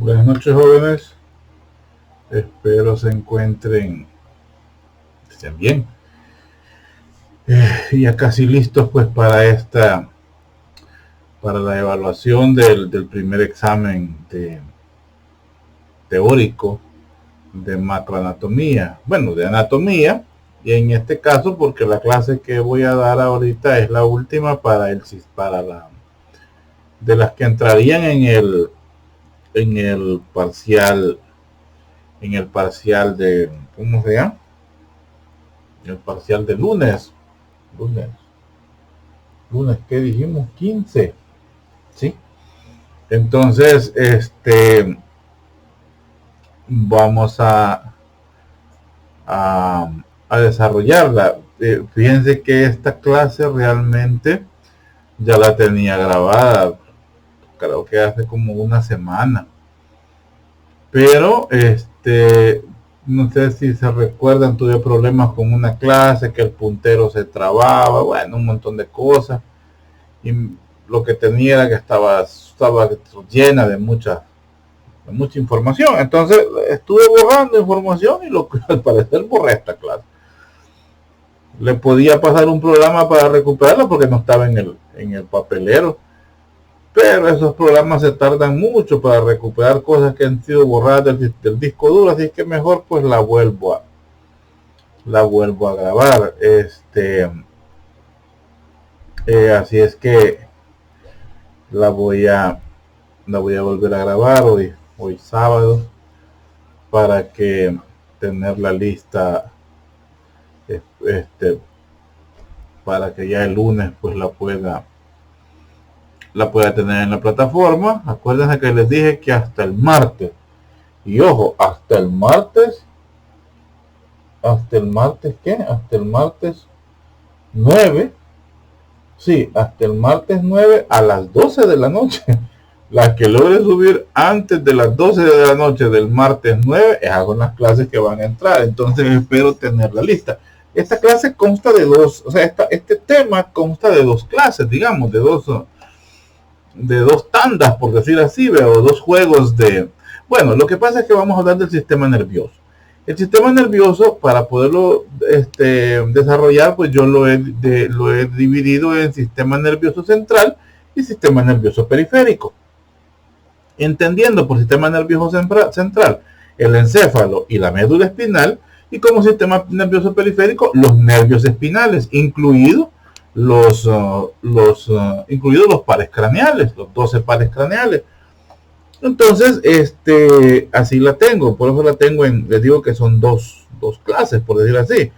Buenas noches, jóvenes. Espero se encuentren, estén bien. Ya casi listos pues para la evaluación del primer examen teórico de macroanatomía. Bueno, de anatomía. Y en este caso, porque la clase que voy a dar ahorita es la última para la de las que entrarían en el parcial, de, ¿cómo se llama? El parcial de lunes, lunes, ¿qué dijimos? 15, ¿sí? Entonces, vamos a, a desarrollarla. Fíjense que esta clase realmente ya la tenía grabada, creo que hace como una semana. Pero, no sé si se recuerdan, tuve problemas con una clase, que el puntero se trababa, bueno, un montón de cosas. Y lo que tenía era que estaba llena de mucha información. Entonces estuve borrando información y al parecer borré esta clase. Le podía pasar un programa para recuperarla porque no estaba en el papelero. Pero esos programas se tardan mucho para recuperar cosas que han sido borradas del disco duro, así que mejor pues la vuelvo a grabar. Así es que la voy a la voy a volver a grabar hoy sábado, para que tener la lista, este, para que ya el lunes pues la pueda tener en la plataforma. Acuérdense que les dije que hasta el martes, y ojo, hasta el martes 9, sí, hasta el martes 9 a las 12 de la noche. La que logre subir antes de las 12 de la noche del martes 9, esas son las clases que van a entrar. Entonces espero tener la lista. Esta clase consta de dos, o sea, este tema consta de dos clases, digamos, de dos tandas, por decir así, o dos juegos de... Bueno, lo que pasa es que vamos a hablar del sistema nervioso. El sistema nervioso, para poderlo desarrollar, pues yo lo he dividido en sistema nervioso central y sistema nervioso periférico. Entendiendo por sistema nervioso central el encéfalo y la médula espinal, y como sistema nervioso periférico los nervios espinales, incluidos los pares craneales, los 12 pares craneales. Entonces, así la tengo, por eso la tengo les digo que son dos clases, por decir así.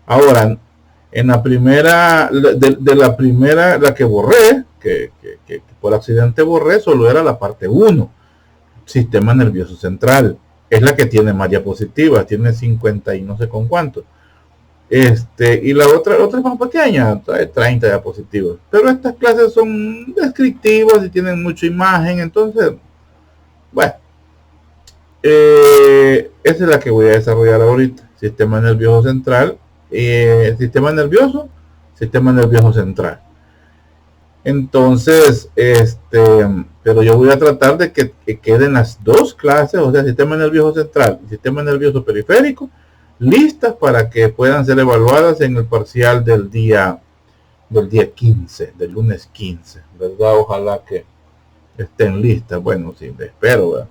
Ahora, en la primera, de la primera, la que borré, que por accidente borré, solo era la parte 1, sistema nervioso central. Es la que tiene más diapositivas, tiene 50 y no sé con cuánto. Y la otra es más pequeña, trae 30 diapositivas. Pero estas clases son descriptivas y tienen mucha imagen, entonces, bueno, esa es la que voy a desarrollar ahorita. Sistema nervioso central, sistema nervioso central. Entonces, pero yo voy a tratar de que queden las dos clases, o sea, sistema nervioso central y sistema nervioso periférico, listas para que puedan ser evaluadas en el parcial del día 15, del lunes 15, ¿verdad? Ojalá que estén listas. Bueno, sí, espero,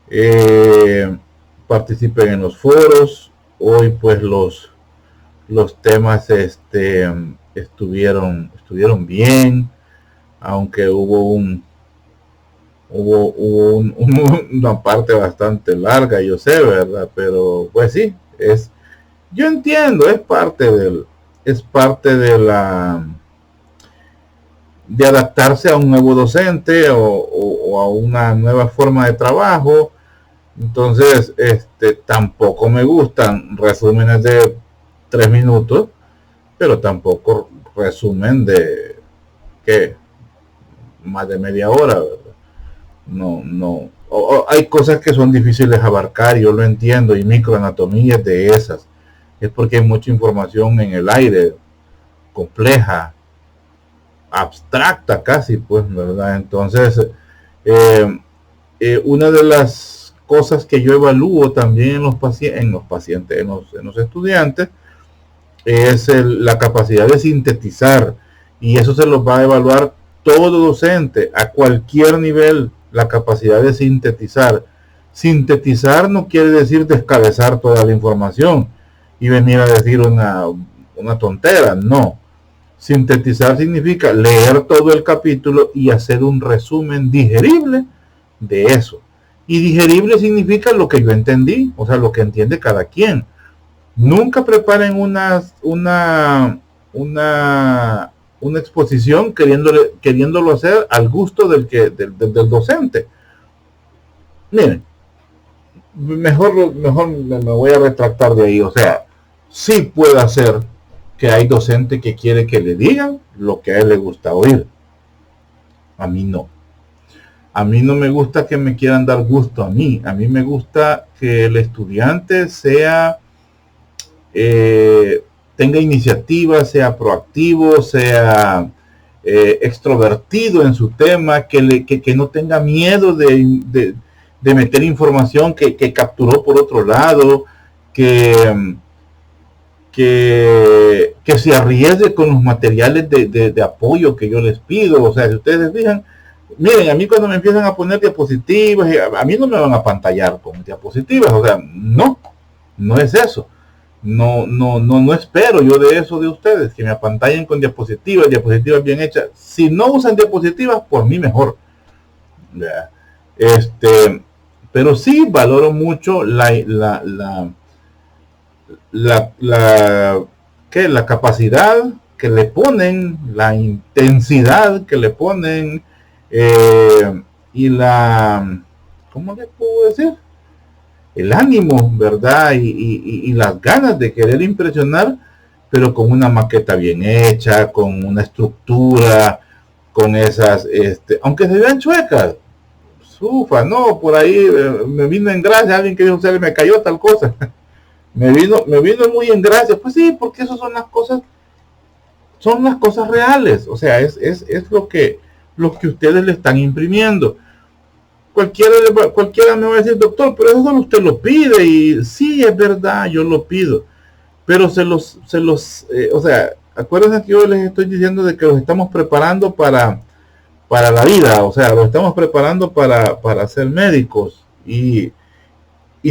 ¿verdad? Participen en los foros. Hoy pues los temas estuvieron bien, aunque hubo una parte bastante larga, yo sé, ¿verdad? Pero pues sí, yo entiendo, es parte de adaptarse a un nuevo docente o a una nueva forma de trabajo. Entonces, tampoco me gustan resúmenes de 3 minutos, pero tampoco resumen de que más de media hora, ¿verdad? No. Hay cosas que son difíciles de abarcar, yo lo entiendo, y microanatomía es de esas. Es porque hay mucha información en el aire, compleja, abstracta casi, pues, ¿verdad? Entonces, una de las cosas que yo evalúo también en los pacientes, en los estudiantes, es la capacidad de sintetizar, y eso se los va a evaluar todo docente a cualquier nivel, la capacidad de sintetizar. Sintetizar no quiere decir descabezar toda la información y venir a decir una tontera, no. Sintetizar significa leer todo el capítulo y hacer un resumen digerible de eso. Y digerible significa lo que yo entendí, o sea, lo que entiende cada quien. Nunca preparen una exposición queriéndolo hacer al gusto del docente. Miren, mejor me voy a retractar de ahí. O sea, sí puede ser que hay docente que quiere que le digan lo que a él le gusta oír. A mí no. A mí no me gusta que me quieran dar gusto a mí. A mí me gusta que el estudiante tenga iniciativa, sea proactivo, sea extrovertido en su tema, que no tenga miedo de meter información que capturó por otro lado, que se arriesgue con los materiales de apoyo que yo les pido. O sea, si ustedes se fijan, miren, a mí cuando me empiezan a poner diapositivas, a mí no me van a pantallar con diapositivas. O sea, no es eso. No espero yo de eso de ustedes, que me apantallen con diapositivas bien hechas. Si no usan diapositivas, por mí mejor. Pero sí valoro mucho la capacidad que le ponen, la intensidad que le ponen, y ¿cómo le puedo decir? El ánimo, ¿verdad? Y las ganas de querer impresionar, pero con una maqueta bien hecha, con una estructura, con esas, aunque se vean chuecas, no, por ahí me vino en gracia alguien que dijo, se me cayó tal cosa. me vino muy en gracia, pues sí, porque esas son las cosas reales. O sea, es lo que ustedes le están imprimiendo. Cualquiera me va a decir, doctor, pero eso solo usted lo pide. Y sí, es verdad, yo lo pido, pero o sea, acuérdense que yo les estoy diciendo de que los estamos preparando para la vida. O sea, los estamos preparando para ser médicos. Y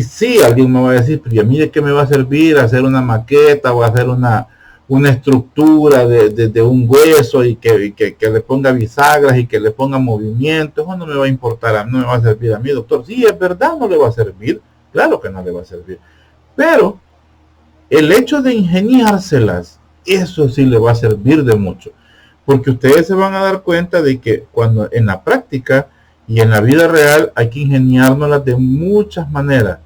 sí, alguien me va a decir, pero ¿y a mí de qué me va a servir hacer una maqueta o hacer una estructura de un hueso y que le ponga bisagras y que le ponga movimiento? Eso no me va a importar, no me va a servir a mí, doctor. Sí, es verdad, no le va a servir, claro que no le va a servir, pero el hecho de ingeniárselas, eso sí le va a servir de mucho, porque ustedes se van a dar cuenta de que cuando en la práctica y en la vida real hay que ingeniárnoslas de muchas maneras,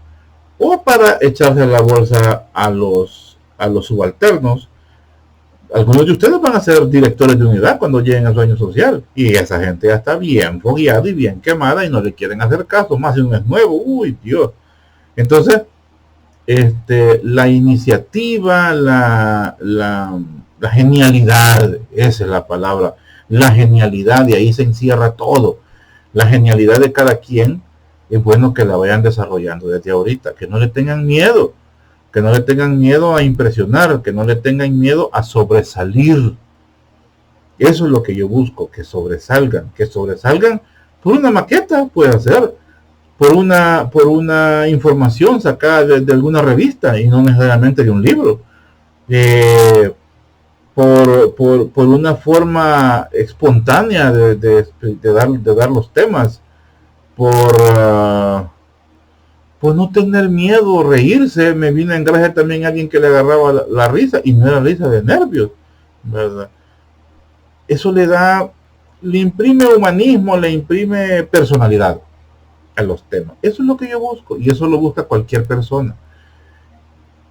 o para echarse a la bolsa a los subalternos. Algunos de ustedes van a ser directores de unidad cuando lleguen a su año social, y esa gente ya está bien fogueada y bien quemada y no le quieren hacer caso, más si uno es nuevo, uy Dios. Entonces, la iniciativa, la genialidad, esa es la palabra, la genialidad, de ahí se encierra todo. La genialidad de cada quien es bueno que la vayan desarrollando desde ahorita, que no le tengan miedo, a impresionar, que no le tengan miedo a sobresalir. Eso es lo que yo busco, que sobresalgan por una maqueta, puede ser, por una información sacada de alguna revista y no necesariamente de un libro, por una forma espontánea de dar los temas, por no tener miedo, reírse. Me vino en gracia también alguien que le agarraba la risa y no era risa de nervios, ¿verdad? Eso le imprime humanismo, le imprime personalidad a los temas. Eso es lo que yo busco y eso lo busca cualquier persona.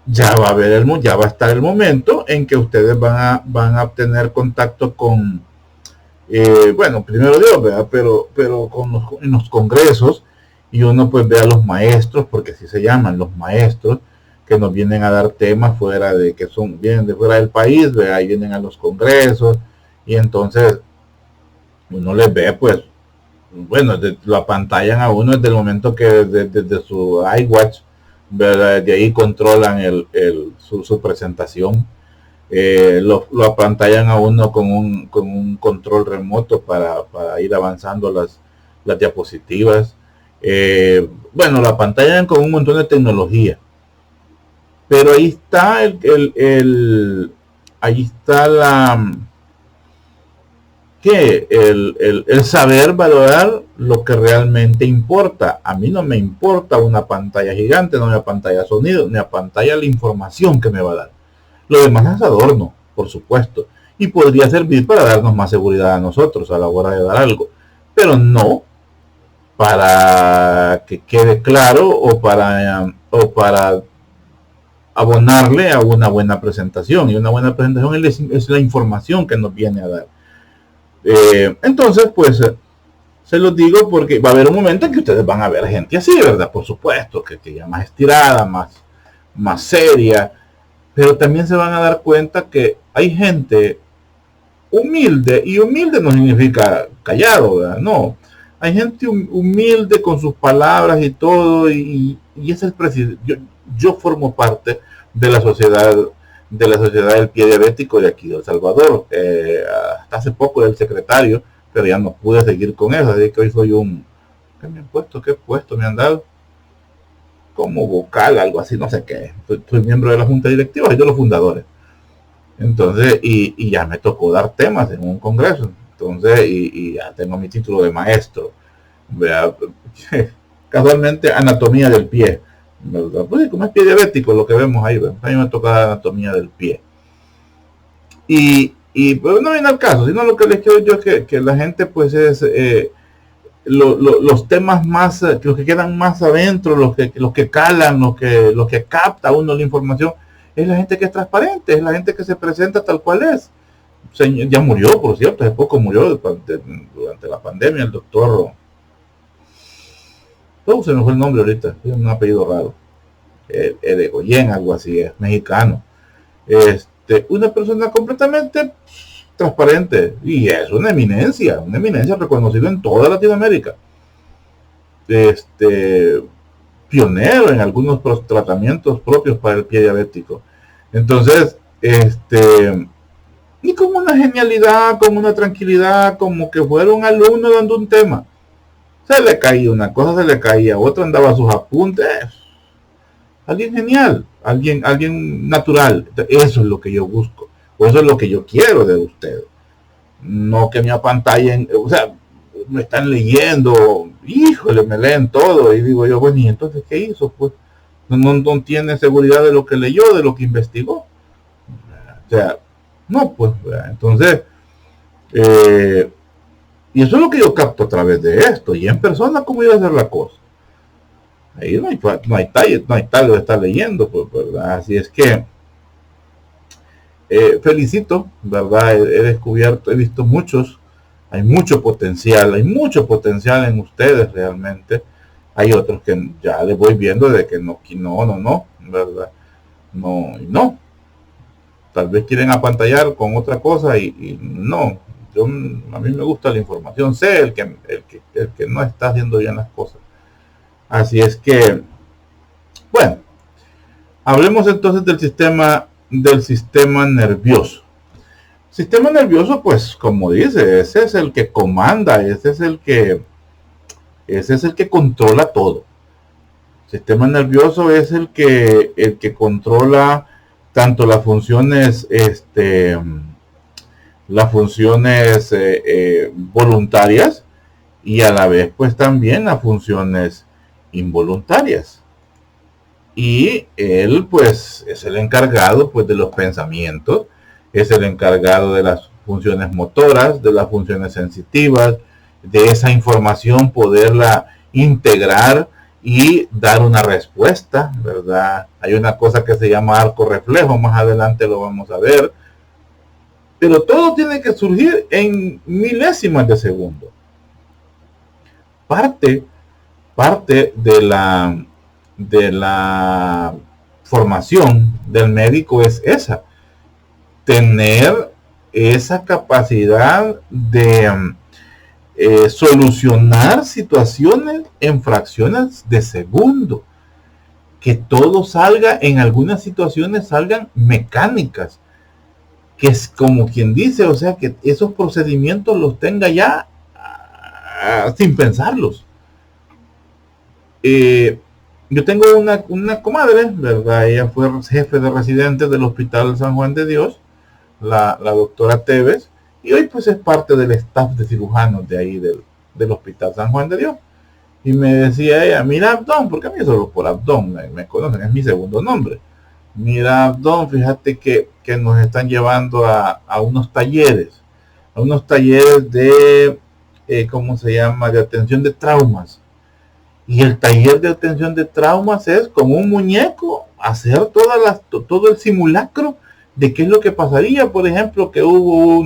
Ya va a estar el momento en que ustedes van a tener contacto con, bueno, primero Dios, ¿verdad? Pero en los congresos, y uno pues ve a los maestros, porque así se llaman, los maestros, que nos vienen a dar temas vienen de fuera del país, ¿verdad? Y vienen a los congresos, y entonces uno les ve pues bueno, lo apantallan a uno desde el momento que desde su iWatch, ¿verdad? De ahí controlan su presentación. Lo apantallan a uno con un control remoto para ir avanzando las diapositivas. Bueno, lo apantallan con un montón de tecnología. Pero ahí está ahí está el saber valorar lo que realmente importa. A mí no me importa una pantalla gigante, no me pantalla sonido, me pantalla la información que me va a dar. Lo demás es adorno, por supuesto, y podría servir para darnos más seguridad a nosotros a la hora de dar algo, pero no para que quede claro o para abonarle a una buena presentación, y una buena presentación es la información que nos viene a dar. Entonces, pues, se los digo porque va a haber un momento en que ustedes van a ver gente así, ¿verdad? Por supuesto, que ya más estirada, más seria, pero también se van a dar cuenta que hay gente humilde, y humilde no significa callado, ¿verdad? No, hay gente humilde con sus palabras y todo, y es el presidente. Yo formo parte de la sociedad del pie diabético de aquí de El Salvador. Hasta hace poco era el secretario, pero ya no pude seguir con eso, así que hoy soy ¿qué me han puesto? ¿Qué puesto me han dado? Como vocal, algo así, no sé qué. Soy miembro de la junta directiva y de los fundadores. Entonces, y ya me tocó dar temas en un congreso. Entonces, y ya tengo mi título de maestro. Vea, casualmente, anatomía del pie. ¿Verdad? Pues como es pie diabético lo que vemos ahí, ¿verdad? A mí me toca anatomía del pie. Y pues no viene al caso, sino lo que les quiero yo es que la gente pues es los temas más, los que quedan más adentro, los que calan, los que capta uno la información, es la gente que es transparente, es la gente que se presenta tal cual es. Ya murió, por cierto, hace poco murió durante la pandemia el doctor, se me fue el nombre ahorita, es un apellido raro, Eregoyen, algo así, es mexicano. Una persona completamente transparente, y es una eminencia reconocida en toda Latinoamérica. Pionero en algunos tratamientos propios para el pie diabético. Entonces, y con una genialidad, con una tranquilidad, como que fuera un alumno dando un tema. Se le caía una cosa, se le caía otra, andaba a sus apuntes. Alguien genial, alguien natural. Eso es lo que yo busco, o eso es lo que yo quiero de ustedes. No que me apantallen, o sea, me están leyendo, híjole, me leen todo, y digo yo, bueno, ¿y entonces qué hizo? Pues no tiene seguridad de lo que leyó, de lo que investigó. O sea, no, pues, entonces, y eso es lo que yo capto a través de esto, y en persona, ¿cómo iba a ser la cosa? Ahí no hay tal de estar leyendo, pues, ¿verdad? Así es que felicito, ¿verdad? He descubierto, he visto hay mucho potencial en ustedes realmente. Hay otros que ya les voy viendo de que no, ¿verdad? No. Tal vez quieren apantallar con otra cosa y no. A mí me gusta la información, sé el que no está haciendo bien las cosas. Así es que, bueno, hablemos entonces del sistema nervioso. Sistema nervioso, pues, como dice, ese es el que comanda, ese es el que controla todo. Sistema nervioso es el que controla tanto las funciones, voluntarias, y a la vez, pues, también las funciones involuntarias. Y él, pues, es el encargado, pues, de los pensamientos, es el encargado de las funciones motoras, de las funciones sensitivas, de esa información poderla integrar y dar una respuesta, ¿verdad? Hay una cosa que se llama arco reflejo, más adelante lo vamos a ver, pero todo tiene que surgir en milésimas de segundo. Parte de la formación del médico es esa, tener esa capacidad solucionar situaciones en fracciones de segundo, que todo salga, en algunas situaciones salgan mecánicas, que es como quien dice, o sea, que esos procedimientos los tenga ya sin pensarlos. Yo tengo una comadre, ¿verdad? Ella fue jefe de residentes del Hospital San Juan de Dios, la doctora Tevez, y hoy pues es parte del staff de cirujanos de ahí del Hospital San Juan de Dios. Y me decía ella, mira Abdón, porque a mí solo por Abdón me conocen, es mi segundo nombre. Mira Abdón, fíjate que nos están llevando a unos talleres, de, ¿cómo se llama?, de atención de traumas. Y el taller de atención de traumas es como un muñeco, hacer todo el simulacro de qué es lo que pasaría, por ejemplo, que hubo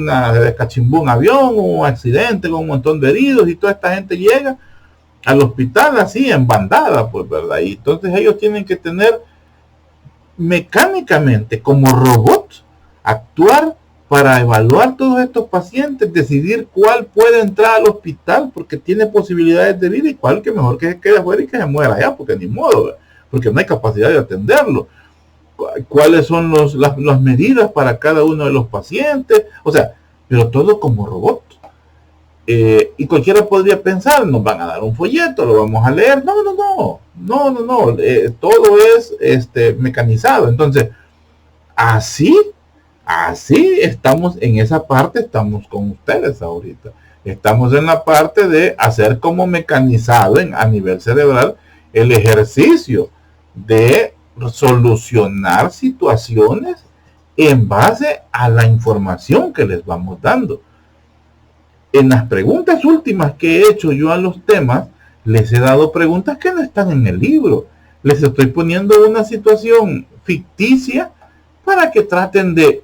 cachimbó un avión, un accidente con un montón de heridos y toda esta gente llega al hospital así en bandada, pues, ¿verdad? Y entonces ellos tienen que tener mecánicamente, como robots, actuar para evaluar todos estos pacientes, decidir cuál puede entrar al hospital porque tiene posibilidades de vida y cuál que mejor que se quede afuera y que se muera allá, porque ni modo, ¿verdad? Porque no hay capacidad de atenderlo. Cuáles son las medidas para cada uno de los pacientes, o sea, pero todo como robot. Y cualquiera podría pensar, nos van a dar un folleto, lo vamos a leer. No, todo es mecanizado. Entonces, así estamos en esa parte, estamos con ustedes ahorita. Estamos en la parte de hacer como mecanizado a nivel cerebral el ejercicio de solucionar situaciones en base a la información que les vamos dando. En las preguntas últimas que he hecho yo a los temas, les he dado preguntas que no están en el libro. Les estoy poniendo una situación ficticia para que traten de,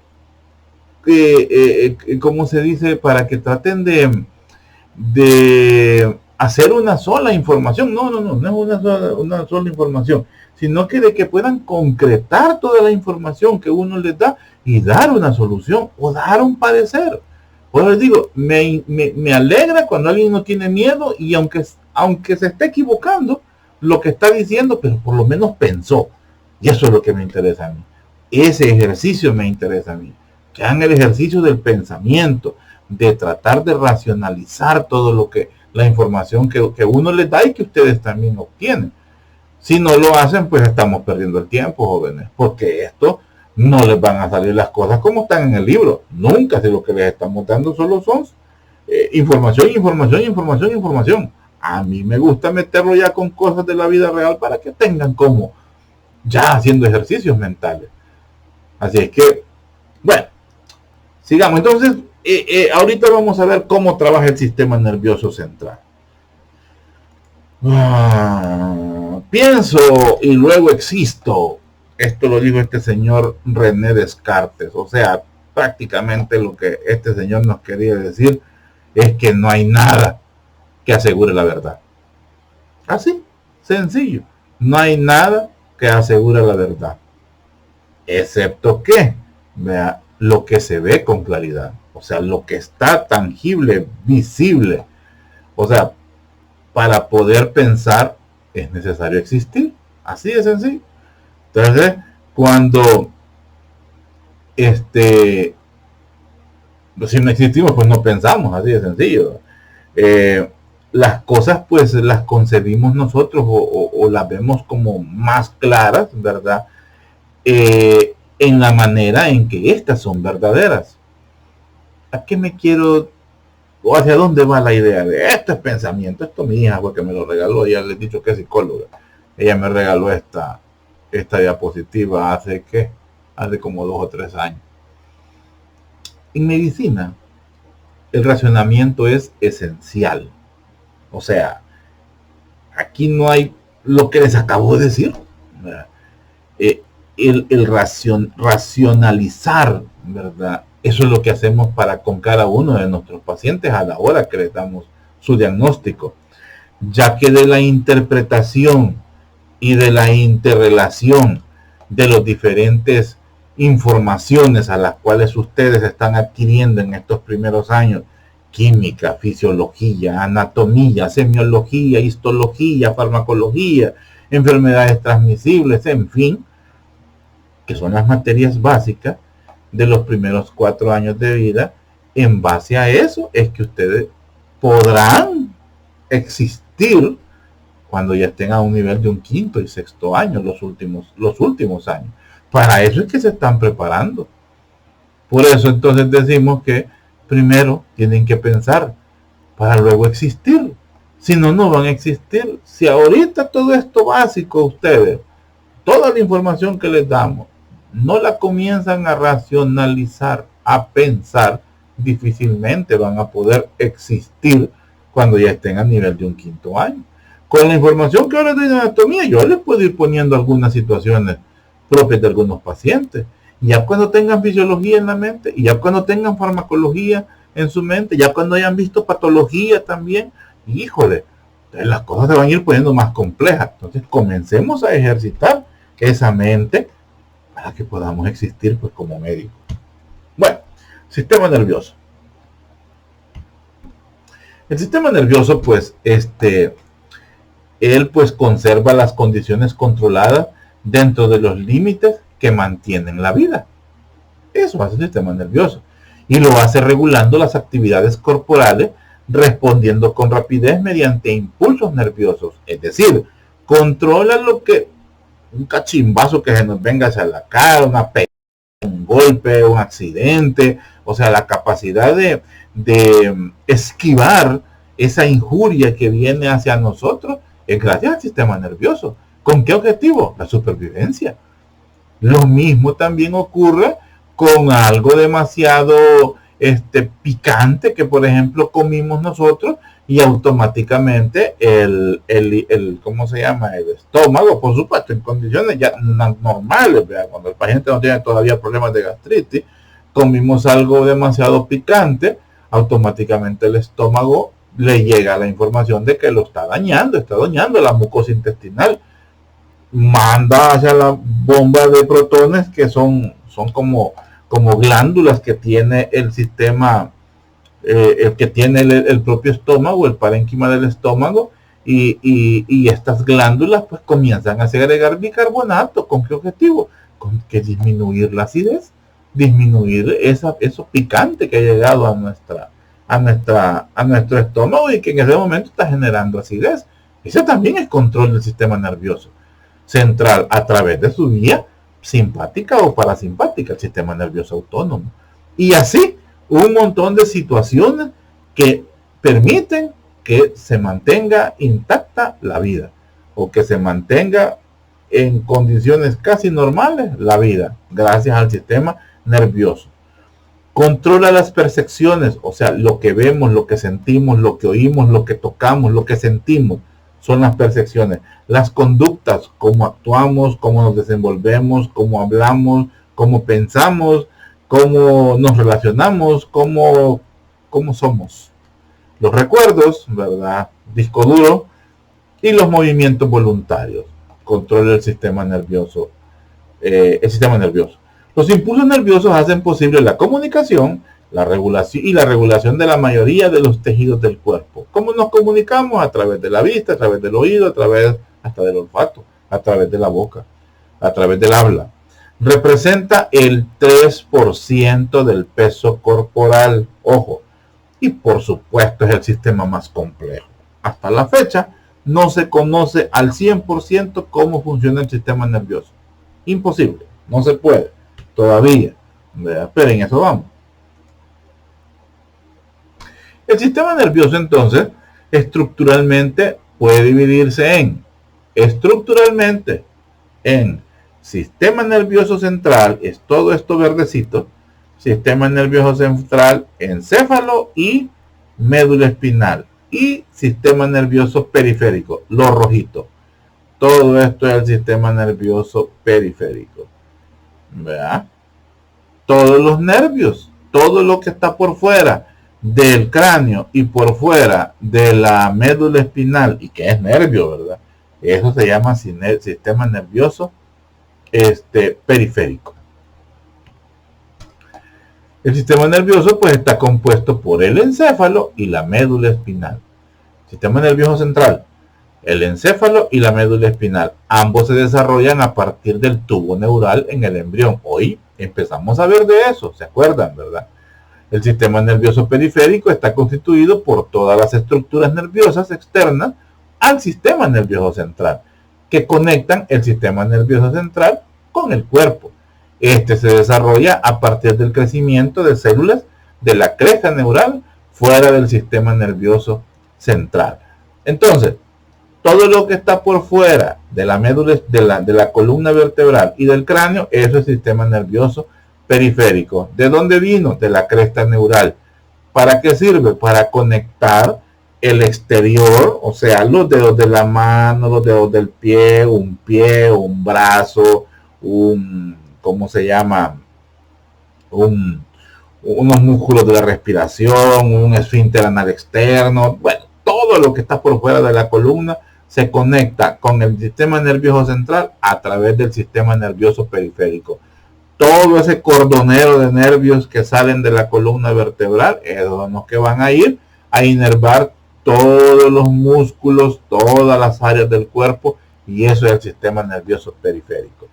¿cómo se dice? Para que traten de hacer una sola información. No es una sola información, sino que de que puedan concretar toda la información que uno les da y dar una solución o dar un parecer. Pues les digo, me alegra cuando alguien no tiene miedo y aunque se esté equivocando lo que está diciendo, pero por lo menos pensó. Y eso es lo que me interesa a mí. Ese ejercicio me interesa a mí. Que hagan el ejercicio del pensamiento, de tratar de racionalizar todo la información que uno les da y que ustedes también obtienen. Si no lo hacen, pues estamos perdiendo el tiempo, jóvenes, porque esto no les van a salir las cosas como están en el libro. Nunca, si lo que les estamos dando solo son información. A mí me gusta meterlo ya con cosas de la vida real para que tengan como ya haciendo ejercicios mentales. Así es que, bueno, sigamos. Entonces, ahorita vamos a ver cómo trabaja el sistema nervioso central. Pienso y luego existo. Esto lo dijo este señor René Descartes. O sea, prácticamente lo que este señor nos quería decir es que no hay nada que asegure la verdad. Así, sencillo. No hay nada que asegure la verdad. Excepto que, vea, lo que se ve con claridad. O sea, lo que está tangible, visible. O sea, para poder pensar es necesario existir. Así de sencillo. Entonces, cuando si no existimos, pues no pensamos, así de sencillo. Las cosas pues las concebimos nosotros o las vemos como más claras, ¿verdad? En la manera en que estas son verdaderas. ¿A qué me quiero o hacia dónde va la idea de este pensamiento? Esto mi hija porque me lo regaló, ya le he dicho que es psicóloga. Ella me regaló esta diapositiva hace como 2 o 3 años. En medicina, el racionamiento es esencial. O sea, aquí no hay lo que les acabo de decir. El racionalizar, ¿verdad? Eso es lo que hacemos con cada uno de nuestros pacientes a la hora que les damos su diagnóstico. Ya que de la interpretación y de la interrelación de las diferentes informaciones a las cuales ustedes están adquiriendo en estos primeros años, química, fisiología, anatomía, semiología, histología, farmacología, enfermedades transmisibles, en fin, que son las materias básicas de los primeros 4 años de vida. En base a eso es que ustedes podrán existir cuando ya estén a un nivel de un quinto y sexto año, los últimos años. Para eso es que se están preparando. Por eso entonces decimos que primero tienen que pensar para luego existir. Si no, no van a existir. Si ahorita todo esto básico ustedes, toda la información que les damos, no la comienzan a racionalizar, a pensar, difícilmente van a poder existir cuando ya estén a nivel de un quinto año. Con la información que ahora doy de anatomía, yo les puedo ir poniendo algunas situaciones propias de algunos pacientes. Ya cuando tengan fisiología en la mente, y ya cuando tengan farmacología en su mente, ya cuando hayan visto patología también, híjole, las cosas se van a ir poniendo más complejas. Entonces comencemos a ejercitar esa mente para que podamos existir pues como médicos. Bueno, sistema nervioso. El sistema nervioso pues él pues conserva las condiciones controladas dentro de los límites que mantienen la vida. Eso hace el sistema nervioso. Y lo hace regulando las actividades corporales, respondiendo con rapidez mediante impulsos nerviosos. Es decir, controla lo que un cachimbazo que se nos venga hacia la cara, una pelea, un golpe, un accidente, o sea, la capacidad de esquivar esa injuria que viene hacia nosotros es gracias al sistema nervioso. ¿Con qué objetivo? La supervivencia. Lo mismo también ocurre con algo demasiado picante que por ejemplo comimos nosotros y automáticamente ¿cómo se llama? El estómago, por supuesto, en condiciones ya normales, ¿verdad? Cuando el paciente no tiene todavía problemas de gastritis, comimos algo demasiado picante, automáticamente el estómago le llega la información de que lo está dañando la mucosa intestinal, manda hacia la bomba de protones que son como glándulas que tiene el sistema, el que tiene el propio estómago, el parénquima del estómago, y estas glándulas pues comienzan a segregar bicarbonato. ¿Con qué objetivo? Con que disminuir la acidez, disminuir eso picante que ha llegado a nuestro estómago y que en ese momento está generando acidez. Ese también es control del sistema nervioso central a través de su vía simpática o parasimpática, el sistema nervioso autónomo. Y así un montón de situaciones que permiten que se mantenga intacta la vida o que se mantenga en condiciones casi normales la vida gracias al sistema nervioso. Controla las percepciones, o sea, lo que vemos, lo que sentimos, lo que oímos, lo que tocamos, lo que sentimos, son las percepciones. Las conductas, cómo actuamos, cómo nos desenvolvemos, cómo hablamos, cómo pensamos, cómo nos relacionamos, cómo somos. Los recuerdos, ¿verdad? Disco duro y los movimientos voluntarios. Controla el sistema nervioso. Los impulsos nerviosos hacen posible la comunicación, la regulación de la mayoría de los tejidos del cuerpo. ¿Cómo nos comunicamos? A través de la vista, a través del oído, a través hasta del olfato, a través de la boca, a través del habla. Representa el 3% del peso corporal, ojo, y por supuesto es el sistema más complejo. Hasta la fecha no se conoce al 100% cómo funciona el sistema nervioso. Imposible, no se puede, todavía, ¿verdad? Pero en eso vamos. El sistema nervioso entonces estructuralmente puede dividirse en sistema nervioso central, es todo esto verdecito, sistema nervioso central, encéfalo y médula espinal, y sistema nervioso periférico, lo rojito. Todo esto es el sistema nervioso periférico, ¿verdad? Todos los nervios, todo lo que está por fuera del cráneo y por fuera de la médula espinal, y que es nervio, ¿verdad? Eso se llama sistema nervioso periférico. El sistema nervioso pues está compuesto por el encéfalo y la médula espinal. Sistema nervioso central, el encéfalo y la médula espinal. Ambos se desarrollan a partir del tubo neural en el embrión. Hoy empezamos a ver de eso, ¿se acuerdan, verdad? El sistema nervioso periférico está constituido por todas las estructuras nerviosas externas al sistema nervioso central, que conectan el sistema nervioso central con el cuerpo. Este se desarrolla a partir del crecimiento de células de la cresta neural fuera del sistema nervioso central. Entonces, todo lo que está por fuera de la médula, de la columna vertebral y del cráneo, eso es sistema nervioso periférico. ¿De dónde vino? De la cresta neural. ¿Para qué sirve? Para conectar el exterior, o sea, los dedos de la mano, los dedos del pie, un brazo, ¿cómo se llama? Unos músculos de la respiración, un esfínter anal externo, bueno, todo lo que está por fuera de la columna se conecta con el sistema nervioso central a través del sistema nervioso periférico. Todo ese cordonero de nervios que salen de la columna vertebral, son los que van a ir a inervar todos los músculos, todas las áreas del cuerpo, y eso es el sistema nervioso periférico.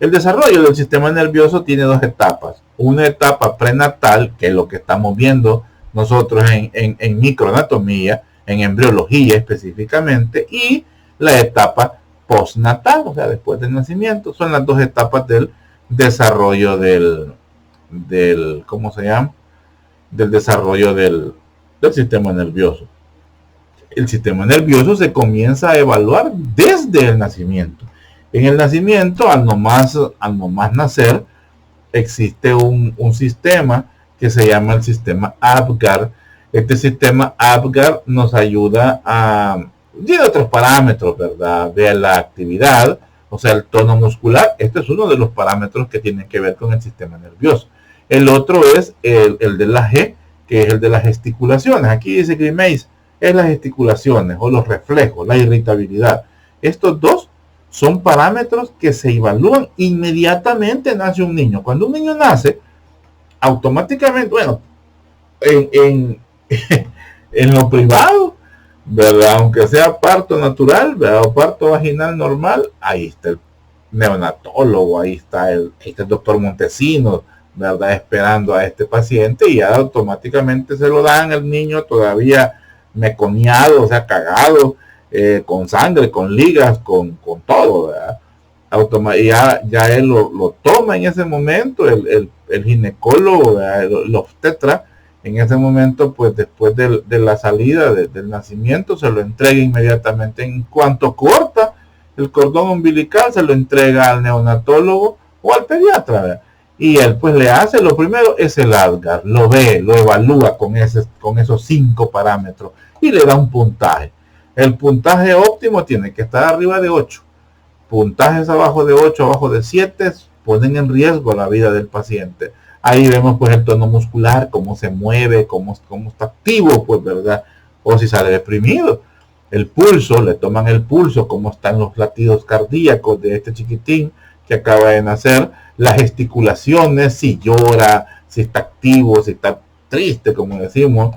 El desarrollo del sistema nervioso tiene dos etapas. Una etapa prenatal, que es lo que estamos viendo nosotros en microanatomía, en embriología específicamente, y la etapa postnatal, o sea, después del nacimiento. Son las dos etapas del desarrollo del ¿cómo se llama? Del desarrollo del sistema nervioso. El sistema nervioso se comienza a evaluar desde el nacimiento. En el nacimiento, al nomás nacer, existe un sistema que se llama el sistema Apgar. Este sistema Apgar nos ayuda a, tiene otros parámetros, ¿verdad? De la actividad, o sea, el tono muscular. Este es uno de los parámetros que tienen que ver con el sistema nervioso. El otro es el de la G, que es el de las gesticulaciones. Aquí dice Grimace, es las gesticulaciones o los reflejos, la irritabilidad. Estos dos son parámetros que se evalúan inmediatamente nace un niño. Cuando un niño nace, automáticamente, bueno, en lo privado, ¿verdad? Aunque sea parto natural, ¿verdad? O parto vaginal normal, ahí está el neonatólogo, ahí está el doctor Montesinos, ¿verdad? Esperando a este paciente, y ya automáticamente se lo dan al niño todavía meconiado, o sea, cagado, con sangre, con ligas, con todo, ¿verdad? Ya él lo toma en ese momento, el ginecólogo, el obstetra, en ese momento, pues después de la salida del nacimiento, se lo entrega inmediatamente. En cuanto corta el cordón umbilical, se lo entrega al neonatólogo o al pediatra, ¿verdad? Y él pues le hace, lo primero es el Apgar, lo ve, lo evalúa con esos 5 parámetros y le da un puntaje. El puntaje óptimo tiene que estar arriba de 8. Puntajes abajo de 8, abajo de 7, ponen en riesgo la vida del paciente. Ahí vemos pues el tono muscular, cómo se mueve, cómo está activo, pues, ¿verdad? O si sale deprimido. El pulso, le toman el pulso, cómo están los latidos cardíacos de este chiquitín que acaba de nacer, las gesticulaciones, si llora, si está activo, si está triste, como decimos,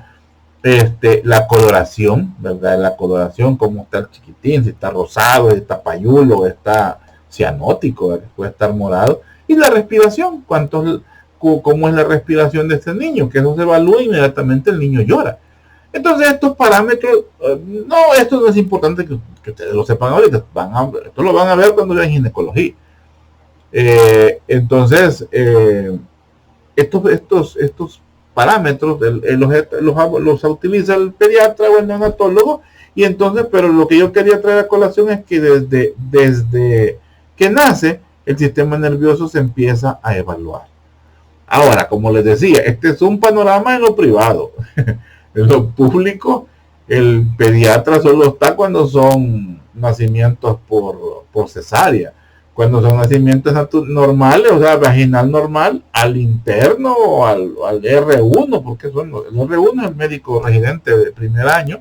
la coloración, ¿verdad? La coloración, cómo está el chiquitín, si está rosado, si está payulo, está cianótico, ¿verdad? Puede estar morado, y la respiración, cómo es la respiración de este niño, que eso se evalúa inmediatamente, el niño llora. Entonces estos parámetros, esto no es importante que ustedes lo sepan ahorita, esto lo van a ver cuando vean ginecología. Entonces, estos parámetros los utiliza el pediatra o el neonatólogo, y entonces, pero lo que yo quería traer a colación es que desde que nace, el sistema nervioso se empieza a evaluar. Ahora, como les decía, este es un panorama en lo privado. En lo público, el pediatra solo está cuando son nacimientos por cesárea. Cuando son nacimientos normales, o sea, vaginal normal, al interno o al R1, porque el R1 es el médico residente de primer año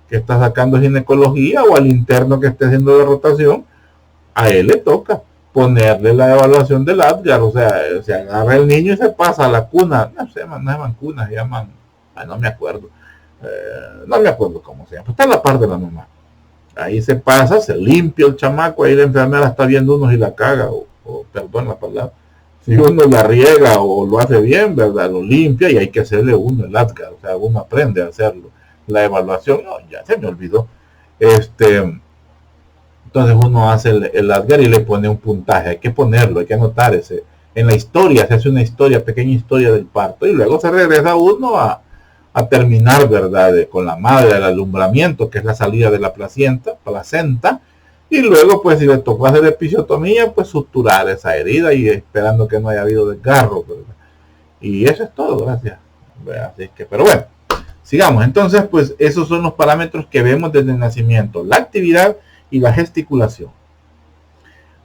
que está sacando ginecología, o al interno que esté haciendo de rotación, a él le toca. ponerle la evaluación del ADGAR. O sea, se agarra el niño y se pasa a la cuna, no se llaman cunas, se llaman, no me acuerdo, no me acuerdo cómo se llama, está en la parte de la mamá. Ahí se pasa, se limpia el chamaco, ahí la enfermera está viendo uno si la caga, o perdón la palabra, si uno la riega o lo hace bien, ¿verdad? Lo limpia y hay que hacerle uno el ADGAR, o sea, uno aprende a hacerlo. La evaluación, no, ya se me olvidó. Entonces uno hace el ADGAR y le pone un puntaje, hay que ponerlo, hay que anotar ese. En la historia, se hace una historia, pequeña historia del parto, y luego se regresa uno a terminar, ¿verdad? Con la madre, el alumbramiento, que es la salida de la placenta, y luego, pues, si le tocó hacer episiotomía, pues suturar esa herida y esperando que no haya habido desgarro, ¿verdad? Y eso es todo, gracias. Así que, pero bueno, sigamos. Entonces, pues, esos son los parámetros que vemos desde el nacimiento, la actividad y la gesticulación.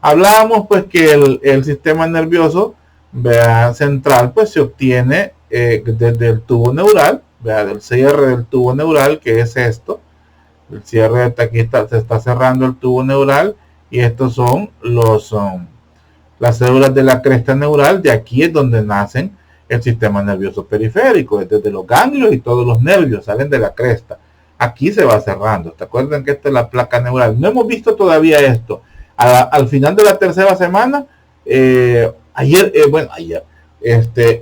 Hablábamos, pues, que el sistema nervioso, ¿verdad?, central, pues, se obtiene desde el tubo neural, ¿verdad?, del cierre del tubo neural, que es esto. El cierre de aquí se está cerrando el tubo neural, y estos son las células de la cresta neural. De aquí es donde nacen el sistema nervioso periférico, desde los ganglios, y todos los nervios salen de la cresta. Aquí se va cerrando. ¿Te acuerdan que esta es la placa neural? No hemos visto todavía esto. Al final de la tercera semana, ayer,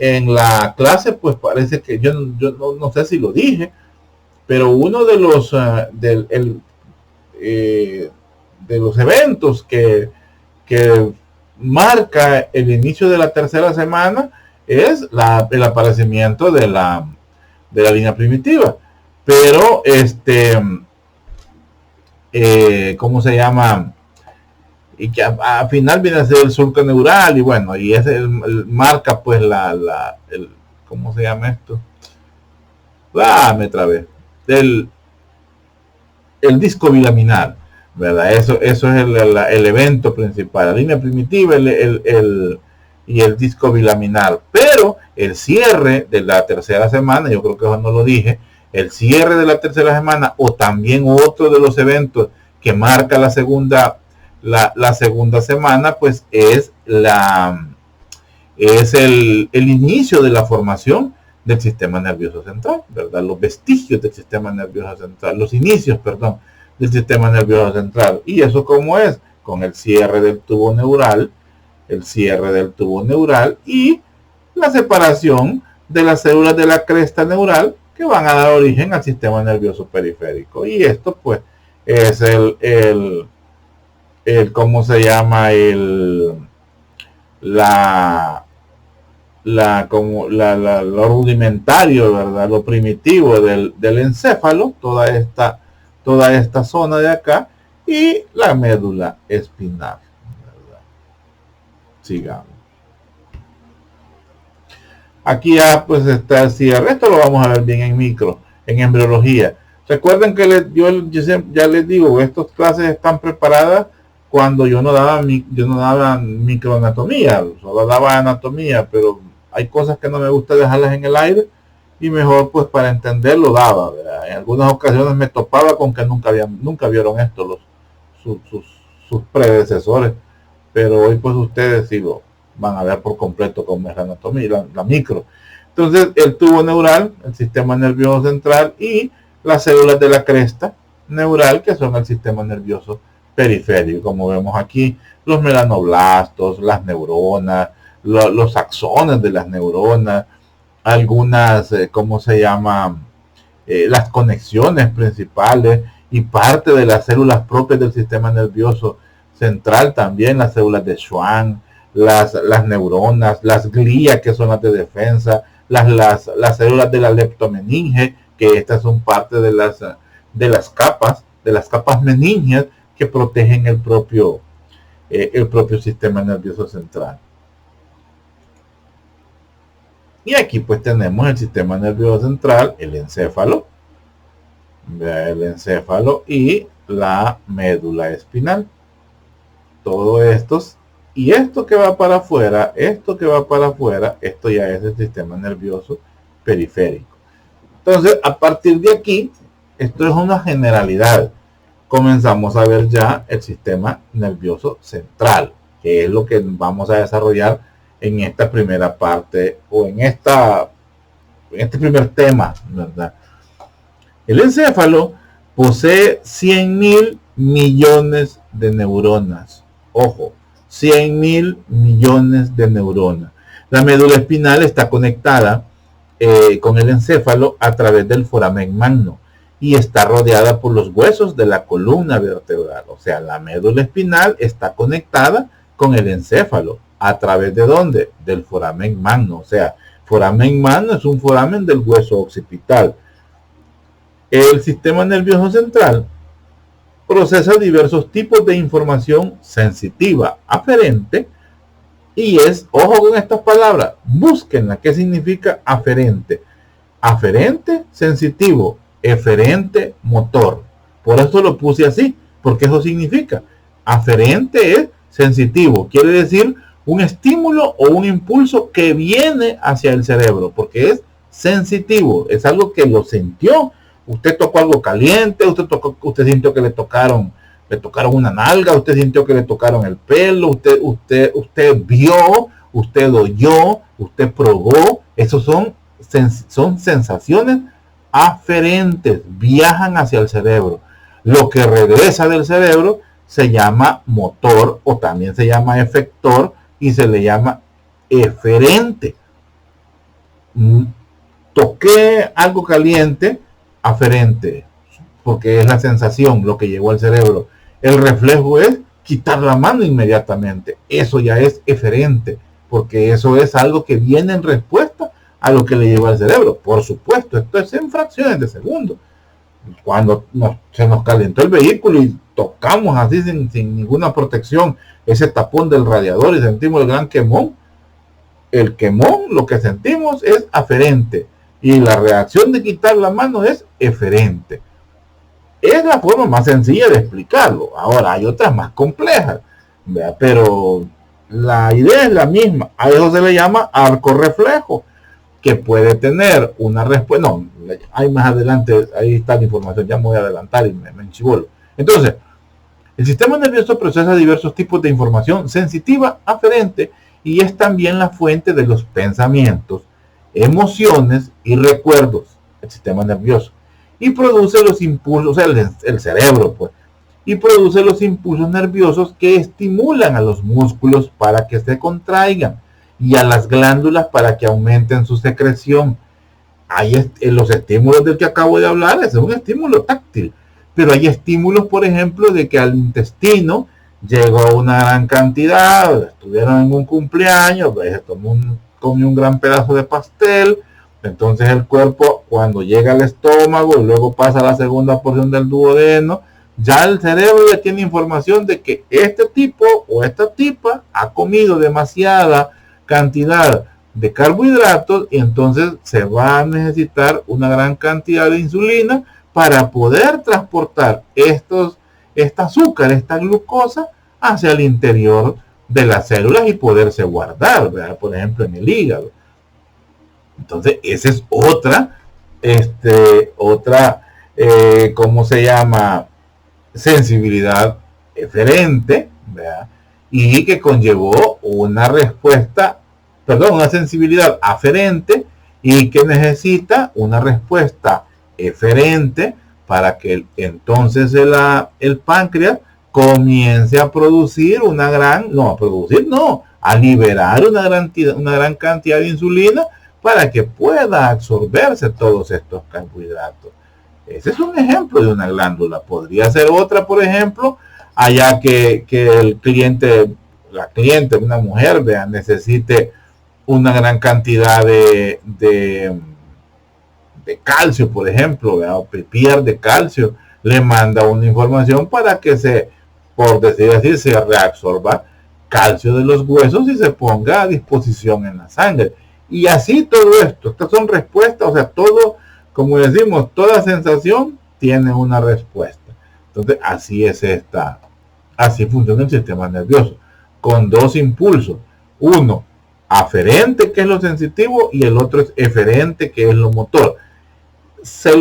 en la clase, pues parece que yo no sé si lo dije, pero uno de los de los eventos que marca el inicio de la tercera semana es el aparecimiento de la línea primitiva. Pero ¿cómo se llama? Y que al final viene a ser el surco neural, y bueno, y es marca, pues, ¿cómo se llama esto? Me trabé. El disco bilaminar, ¿verdad? Eso es el evento principal, la línea primitiva y el disco bilaminar. Pero el cierre de la tercera semana, yo creo que eso no lo dije, el cierre de la tercera semana, o también otro de los eventos que marca la segunda semana, pues es el inicio de la formación del sistema nervioso central, ¿verdad? Los vestigios del sistema nervioso central, los inicios, perdón, del sistema nervioso central. ¿Y eso cómo es? Con el cierre del tubo neural, y la separación de las células de la cresta neural, que van a dar origen al sistema nervioso periférico. Y esto, pues, es ¿cómo se llama? Lo rudimentario, ¿verdad? Lo primitivo del encéfalo, toda esta zona de acá, y la médula espinal, ¿verdad? Sigamos. Aquí ya, pues, está el cierre. Esto lo vamos a ver bien en embriología. Recuerden que yo ya les digo, estas clases están preparadas cuando yo no daba microanatomía, solo daba anatomía, pero hay cosas que no me gusta dejarlas en el aire, y mejor, pues, para entenderlo daba, ¿verdad? En algunas ocasiones me topaba con que nunca vieron esto sus predecesores, pero hoy, pues, ustedes sí lo van a ver por completo cómo es la anatomía, la micro. Entonces, el tubo neural, el sistema nervioso central, y las células de la cresta neural, que son el sistema nervioso periférico, como vemos aquí, los melanoblastos, las neuronas, los axones de las neuronas, algunas, ¿cómo se llama? Las conexiones principales y parte de las células propias del sistema nervioso central, también las células de Schwann, las neuronas, las glías, que son las de defensa, las células de la leptomeninge, que estas son parte de las capas meningias que protegen el propio sistema nervioso central. Y aquí, pues, tenemos el sistema nervioso central, el encéfalo y la médula espinal. Todo estos, y esto que va para afuera, esto ya es el sistema nervioso periférico. Entonces, a partir de aquí, esto es una generalidad. Comenzamos a ver ya el sistema nervioso central. que es lo que vamos a desarrollar en esta primera parte o en este primer tema, ¿verdad? El encéfalo posee 100.000 millones de neuronas. Ojo, 100.000 millones de neuronas. La médula espinal está conectada con el encéfalo a través del foramen magno y está rodeada por los huesos de la columna vertebral. O sea, la médula espinal está conectada con el encéfalo. ¿A través de dónde? Del foramen magno. O sea, foramen magno es un foramen del hueso occipital. El sistema nervioso central procesa diversos tipos de información sensitiva, aferente, y es, ojo con estas palabras, búsquenla, ¿qué significa aferente? Aferente, sensitivo, eferente, motor. Por eso lo puse así, porque eso significa, aferente es sensitivo, quiere decir un estímulo o un impulso que viene hacia el cerebro, porque es sensitivo, es algo que lo sintió. Usted tocó algo caliente, usted sintió que le tocaron una nalga, usted sintió que le tocaron el pelo, usted vio, usted oyó, usted probó. Esos son sensaciones aferentes, viajan hacia el cerebro. Lo que regresa del cerebro se llama motor o también se llama efector y se le llama eferente. Toqué algo caliente, aferente, porque es la sensación lo que llegó al cerebro. El reflejo es quitar la mano inmediatamente. Eso ya es eferente, porque eso es algo que viene en respuesta a lo que le llegó al cerebro. Por supuesto, esto es en fracciones de segundo. Cuando se nos calentó el vehículo y tocamos así sin ninguna protección ese tapón del radiador y sentimos el gran quemón, el quemón, lo que sentimos es aferente. Y la reacción de quitar la mano es eferente. Es la forma más sencilla de explicarlo. Ahora hay otras más complejas, ¿verdad? Pero la idea es la misma. A eso se le llama arco reflejo, que puede tener una respuesta. No, hay más adelante, ahí está la información, ya me voy a adelantar y me enchivolo. Entonces, el sistema nervioso procesa diversos tipos de información sensitiva, aferente, y es también la fuente de los pensamientos, emociones y recuerdos, el sistema nervioso, y produce los impulsos, o sea, el cerebro, pues, y produce los impulsos nerviosos que estimulan a los músculos para que se contraigan y a las glándulas para que aumenten su secreción. Hay los estímulos del que acabo de hablar, es un estímulo táctil, pero hay estímulos, por ejemplo, de que al intestino llegó una gran cantidad, estuvieron en un cumpleaños, se comió un gran pedazo de pastel, entonces el cuerpo cuando llega al estómago y luego pasa a la segunda porción del duodeno, ya el cerebro ya tiene información de que este tipo o esta tipa ha comido demasiada cantidad de carbohidratos y entonces se va a necesitar una gran cantidad de insulina para poder transportar este azúcar, esta glucosa hacia el interior de las células y poderse guardar, ¿verdad? Por ejemplo, en el hígado. Entonces, esa es otra, ¿cómo se llama? Sensibilidad eferente, ¿verdad? Y que conllevó una sensibilidad aferente y que necesita una respuesta eferente para que entonces el páncreas comience a producir a liberar una gran cantidad de insulina para que pueda absorberse todos estos carbohidratos. Ese es un ejemplo de una glándula. Podría ser otra, por ejemplo, allá que la cliente, una mujer, vea, necesite una gran cantidad de calcio, por ejemplo, ¿verdad? O pierde calcio, le manda una información para que por decir así, se reabsorba calcio de los huesos y se ponga a disposición en la sangre. Y así todo esto, estas son respuestas, o sea, todo, como decimos, toda sensación tiene una respuesta. Entonces, así funciona el sistema nervioso, con dos impulsos. Uno, aferente, que es lo sensitivo, y el otro es eferente, que es lo motor.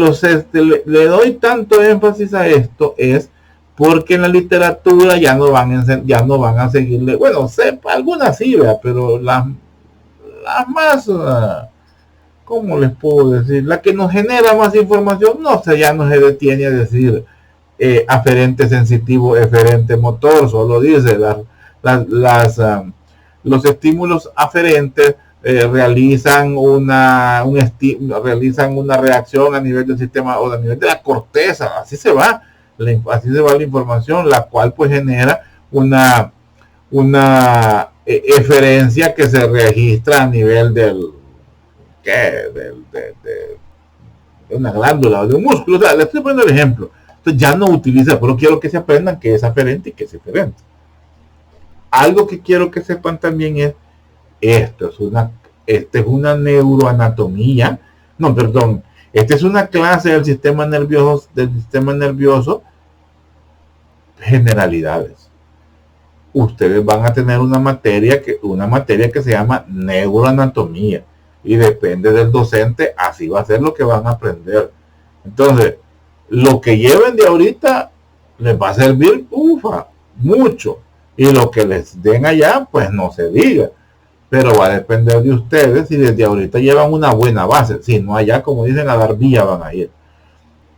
Le doy tanto énfasis a esto es porque en la literatura ya no van a seguirle, bueno, sepa, algunas sí, ¿verdad? Pero las más, ¿cómo les puedo decir? La que nos genera más información, no sé, ya no se detiene a decir aferente sensitivo, eferente motor, solo dice los estímulos aferentes realizan una reacción a nivel del sistema o a nivel de la corteza, así se va la información, la cual pues genera una eferencia que se registra a nivel de una glándula o de un músculo. O sea, le estoy poniendo el ejemplo. Entonces ya no utiliza, pero quiero que se aprendan que es aferente y que es diferente. Algo que quiero que sepan también es esto es una neuroanatomía, no, perdón, esta es una clase del sistema nervioso, generalidades. Ustedes van a tener una materia que se llama neuroanatomía y depende del docente, así va a ser lo que van a aprender. Entonces, lo que lleven de ahorita les va a servir mucho, y lo que les den allá pues no se diga, pero va a depender de ustedes si desde ahorita llevan una buena base. Si no, allá, como dicen, a dar vía van a ir.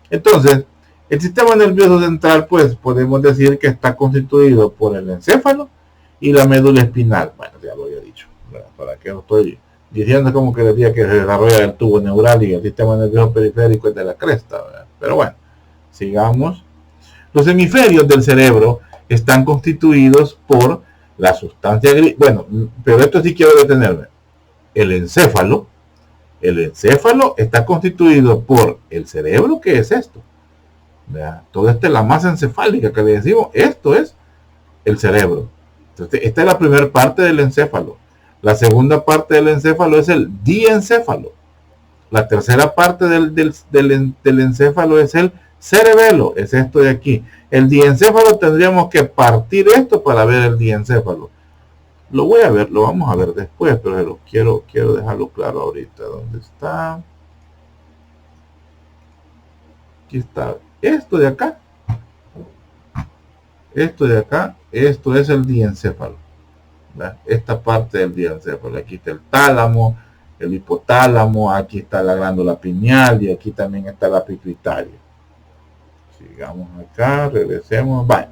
Entonces, el sistema nervioso central, pues podemos decir que está constituido por el encéfalo y la médula espinal. Bueno, ya lo había dicho, ¿verdad? Para que no estoy diciendo como que decía que se desarrolla el tubo neural y el sistema nervioso periférico es de la cresta, ¿verdad? Pero bueno, sigamos. Los hemisferios del cerebro están constituidos por la sustancia gris. Bueno, pero esto sí quiero detenerme. El encéfalo está constituido por el cerebro, que es esto. ¿Verdad? Todo esto es la masa encefálica que le decimos, esto es el cerebro. Entonces, esta es la primera parte del encéfalo. La segunda parte del encéfalo es el diencéfalo. La tercera parte del encéfalo es el cerebelo, es esto de aquí. El diencéfalo tendríamos que partir esto para ver el diencéfalo. Lo vamos a ver después, pero quiero dejarlo claro ahorita. ¿Dónde está? Aquí está. Esto de acá, esto es el diencéfalo. ¿Verdad? Esta parte del diencéfalo. Aquí está el tálamo, el hipotálamo, aquí está la glándula pineal y aquí también está la pituitaria. Sigamos acá, regresemos. Vale.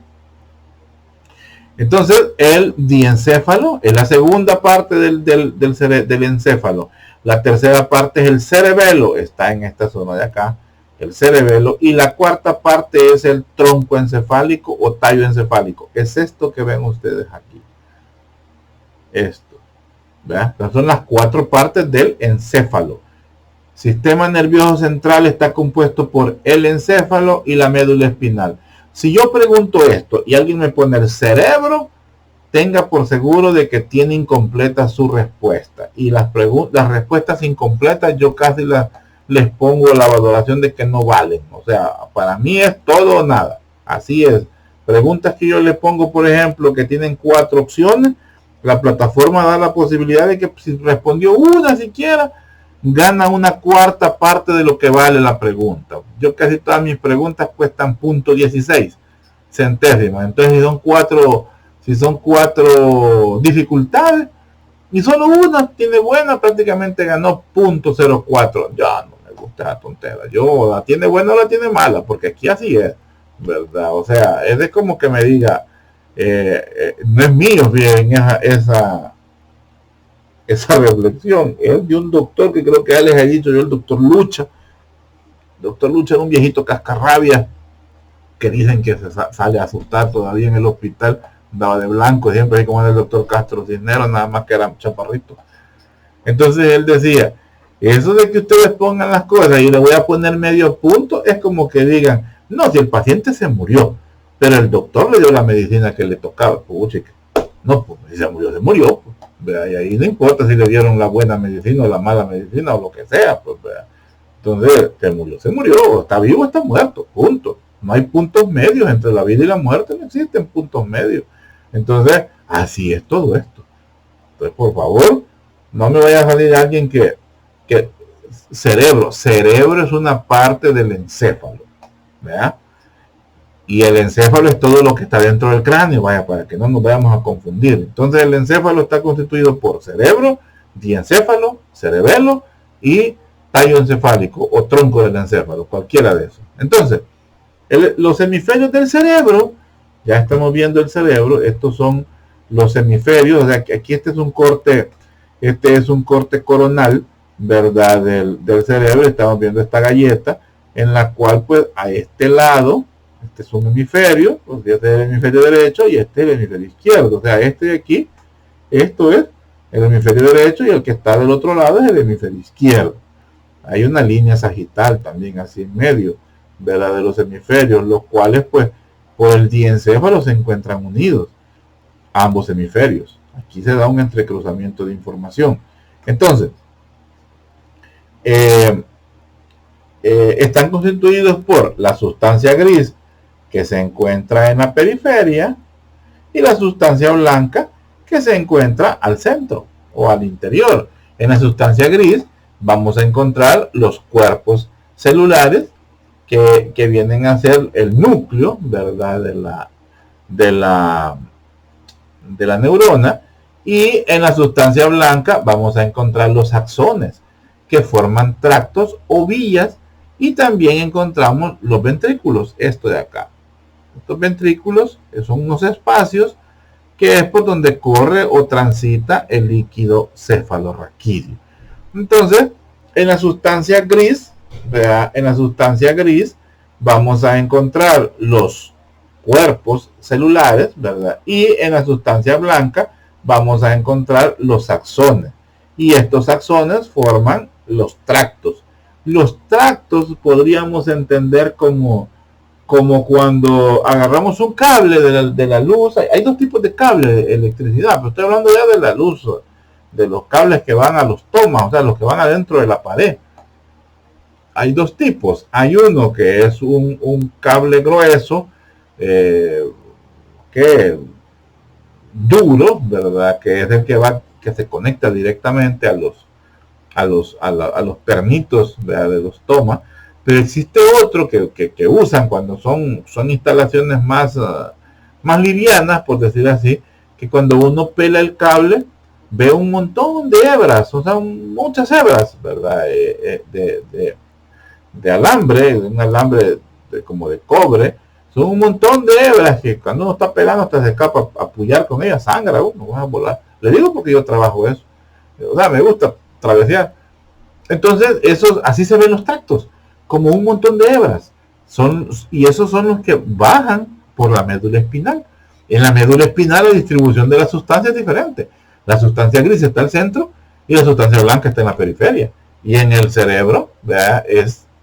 Entonces, el diencéfalo es la segunda parte del encéfalo. La tercera parte es el cerebelo, está en esta zona de acá, el cerebelo. Y la cuarta parte es el tronco encefálico o tallo encefálico. Es esto que ven ustedes aquí. Esto. ¿Verdad? Estas son las cuatro partes del encéfalo. Sistema nervioso central está compuesto por el encéfalo y la médula espinal. Si yo pregunto esto y alguien me pone el cerebro, tenga por seguro de que tiene incompleta su respuesta. Y las respuestas incompletas yo casi les pongo la valoración de que no valen. O sea, para mí es todo o nada. Así es. Preguntas que yo le pongo, por ejemplo, que tienen 4 opciones, la plataforma da la posibilidad de que si respondió una siquiera, gana una cuarta parte de lo que vale la pregunta. Yo casi todas mis preguntas cuestan .16 centésimas. Entonces si son cuatro dificultades y solo una tiene buena, prácticamente ganó .04. Ya no me gusta la tontera. Yo la tiene buena o la tiene mala, porque aquí así es, ¿verdad? O sea, es de como que me diga, no es mío, bien, esa reflexión es de un doctor que creo que ya les he dicho yo, el doctor Lucha. Doctor Lucha era un viejito cascarrabia que dicen que se sale a asustar todavía en el hospital, andaba de blanco siempre, así como era el doctor Castro Cisneros, nada más que era chaparrito. Entonces él decía, eso de que ustedes pongan las cosas y le voy a poner medio punto, es como que digan, no, si el paciente se murió, pero el doctor le dio la medicina que le tocaba. No, pues si se murió. Pues. Y ahí no importa si le dieron la buena medicina o la mala medicina o lo que sea, pues, ¿verdad? Entonces, se murió, está vivo, está muerto, punto. No hay puntos medios entre la vida y la muerte, no existen puntos medios. Entonces, así es todo esto. Entonces, por favor, no me vaya a salir alguien que cerebro es una parte del encéfalo, ¿verdad? y el encéfalo es todo lo que está dentro del cráneo, vaya, para que no nos vayamos a confundir. Entonces el encéfalo está constituido por cerebro, diencéfalo, cerebelo y tallo encefálico o tronco del encéfalo, cualquiera de esos. Entonces, los hemisferios del cerebro, ya estamos viendo el cerebro, estos son los hemisferios, o sea, aquí este es un corte coronal, ¿verdad? Del cerebro, estamos viendo esta galleta, en la cual pues a este lado, este es un hemisferio, pues este es el hemisferio derecho y este es el hemisferio izquierdo, o sea, este de aquí, esto es el hemisferio derecho y el que está del otro lado es el hemisferio izquierdo. Hay una línea sagital también así en medio, ¿verdad? De los hemisferios, los cuales pues por el diencéfalo se encuentran unidos ambos hemisferios. Aquí se da un entrecruzamiento de información. Entonces, están constituidos por la sustancia gris que se encuentra en la periferia y la sustancia blanca que se encuentra al centro o al interior. En la sustancia gris vamos a encontrar los cuerpos celulares que vienen a ser el núcleo, ¿verdad? de la neurona, y en la sustancia blanca vamos a encontrar los axones que forman tractos o vías, y también encontramos los ventrículos, esto de acá. Estos ventrículos son unos espacios que es por donde corre o transita el líquido cefalorraquídeo. Entonces, en la sustancia gris, ¿verdad? En la sustancia gris vamos a encontrar los cuerpos celulares, ¿verdad? Y en la sustancia blanca vamos a encontrar los axones. Y estos axones forman los tractos. Los tractos podríamos entender como cuando agarramos un cable de la luz. Hay dos tipos de cable de electricidad, pero estoy hablando ya de la luz, de los cables que van a los tomas, o sea, los que van adentro de la pared. Hay dos tipos. Hay uno que es un cable grueso, que duro, ¿verdad? Que es el que se conecta directamente a los pernitos, ¿verdad? De los tomas. Pero existe otro que usan cuando son instalaciones más livianas, por decir así, que cuando uno pela el cable ve un montón de hebras, o sea, muchas hebras, ¿verdad? De alambre, de un alambre como de cobre. Son un montón de hebras que cuando uno está pelando hasta se escapa a pullar con ellas, sangra uno, va a volar. Le digo porque yo trabajo eso. O sea, me gusta travesear. Entonces, así se ven los tractos, como un montón de hebras. Y esos son los que bajan por la médula espinal. En la médula espinal la distribución de la sustancia es diferente. La sustancia gris está al centro y la sustancia blanca está en la periferia. Y en el cerebro, ¿verdad?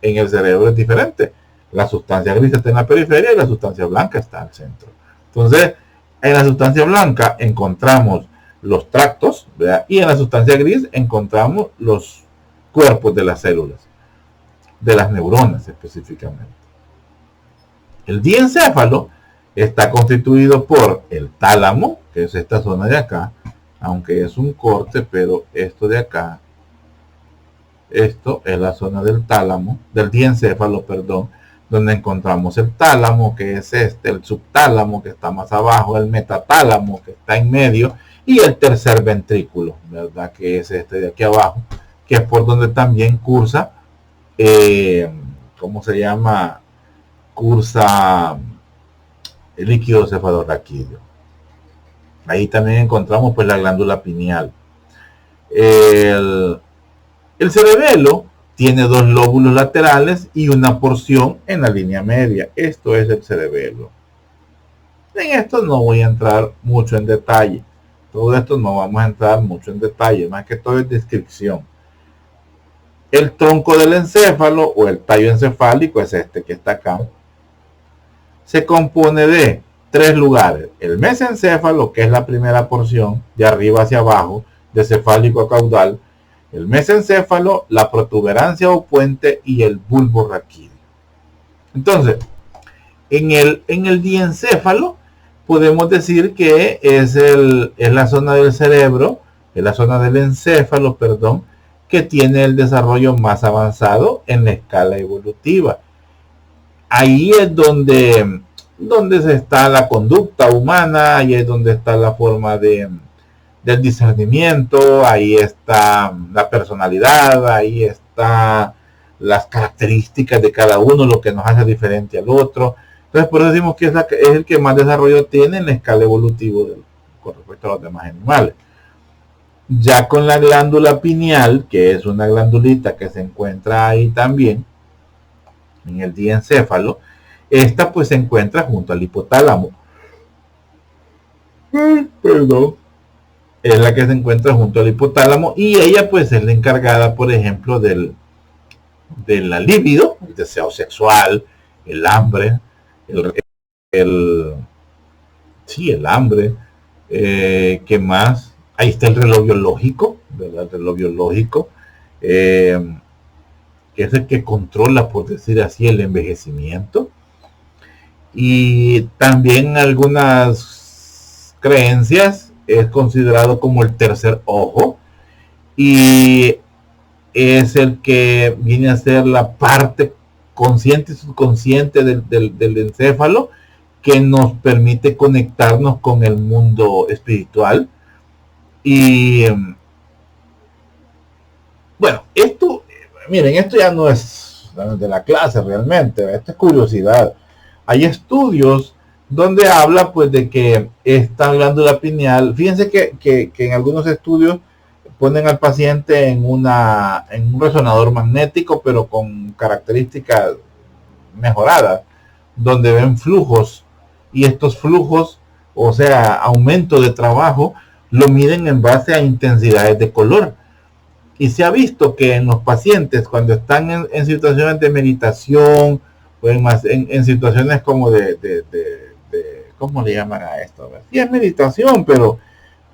En el cerebro es diferente. La sustancia gris está en la periferia y la sustancia blanca está al centro. Entonces, en la sustancia blanca encontramos los tractos, ¿verdad? Y en la sustancia gris encontramos los cuerpos de las células, de las neuronas específicamente. El diencéfalo está constituido por el tálamo, que es esta zona de acá, aunque es un corte, pero esto de acá, esto es la zona del tálamo, del diencéfalo, perdón, donde encontramos el tálamo, que es el subtálamo, que está más abajo, el metatálamo, que está en medio, y el tercer ventrículo, ¿verdad? Que es este de aquí abajo, que es por donde también cursa, ¿cómo se llama? Cursa el líquido cefalorraquídeo. Ahí también encontramos pues la glándula pineal. El cerebelo tiene dos lóbulos laterales y una porción en la línea media. Esto es el cerebelo. En esto no voy a entrar mucho en detalle. Todo esto no vamos a entrar mucho en detalle, más que todo es descripción. El tronco del encéfalo o el tallo encefálico es este que está acá. Se compone de tres lugares. El mesencéfalo, que es la primera porción, de arriba hacia abajo, de cefálico a caudal. El mesencéfalo, la protuberancia o puente y el bulbo raquídeo. Entonces, en el diencéfalo podemos decir que es la zona del cerebro, es la zona del encéfalo, perdón, que tiene el desarrollo más avanzado en la escala evolutiva. Ahí es donde donde se está la conducta humana, ahí es donde está la forma del discernimiento, ahí está la personalidad, ahí está las características de cada uno, lo que nos hace diferente al otro. Entonces por eso decimos que es el que más desarrollo tiene en la escala evolutiva con respecto a los demás animales. Ya con la glándula pineal, que es una glandulita que se encuentra ahí también, en el diencéfalo, esta pues se encuentra junto al hipotálamo. Perdón. Es la que se encuentra junto al hipotálamo y ella pues es la encargada, por ejemplo, de la libido, el deseo sexual, el hambre, el sí, el hambre, ¿qué más? Ahí está el reloj biológico, ¿verdad? El reloj biológico, que es el que controla, por decir así, el envejecimiento. Y también algunas creencias es considerado como el tercer ojo y es el que viene a ser la parte consciente y subconsciente del encéfalo que nos permite conectarnos con el mundo espiritual. Y bueno, miren, esto ya no es de la clase realmente, esto es curiosidad. Hay estudios donde habla pues de que esta glándula pineal, fíjense que en algunos estudios ponen al paciente en un resonador magnético, pero con características mejoradas, donde ven flujos, y estos flujos, o sea, aumento de trabajo, lo miden en base a intensidades de color. Y se ha visto que en los pacientes, cuando están en situaciones de meditación, o en situaciones como de ¿cómo le llaman a esto? Sí es meditación, pero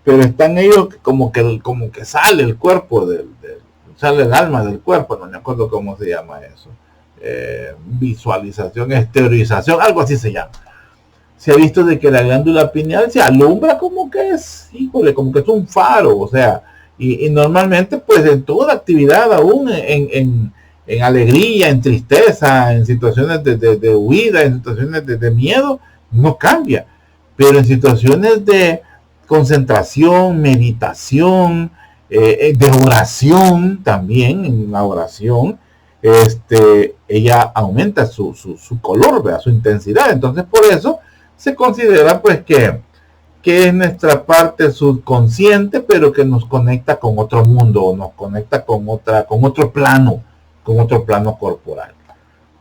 están ellos como que sale el cuerpo, sale el alma del cuerpo, no me acuerdo cómo se llama eso. Visualización, exteriorización, algo así se llama. Se ha visto de que la glándula pineal se alumbra como que es, híjole, como que es un faro, o sea, y normalmente pues en toda actividad, aún en alegría, en tristeza, en situaciones de huida, en situaciones de miedo, no cambia. Pero en situaciones de concentración, meditación, de oración también, en la oración, ella aumenta su color, ¿verdad? Su intensidad. Entonces por eso se considera pues que es nuestra parte subconsciente, pero que nos conecta con otro mundo, nos conecta con otro plano corporal.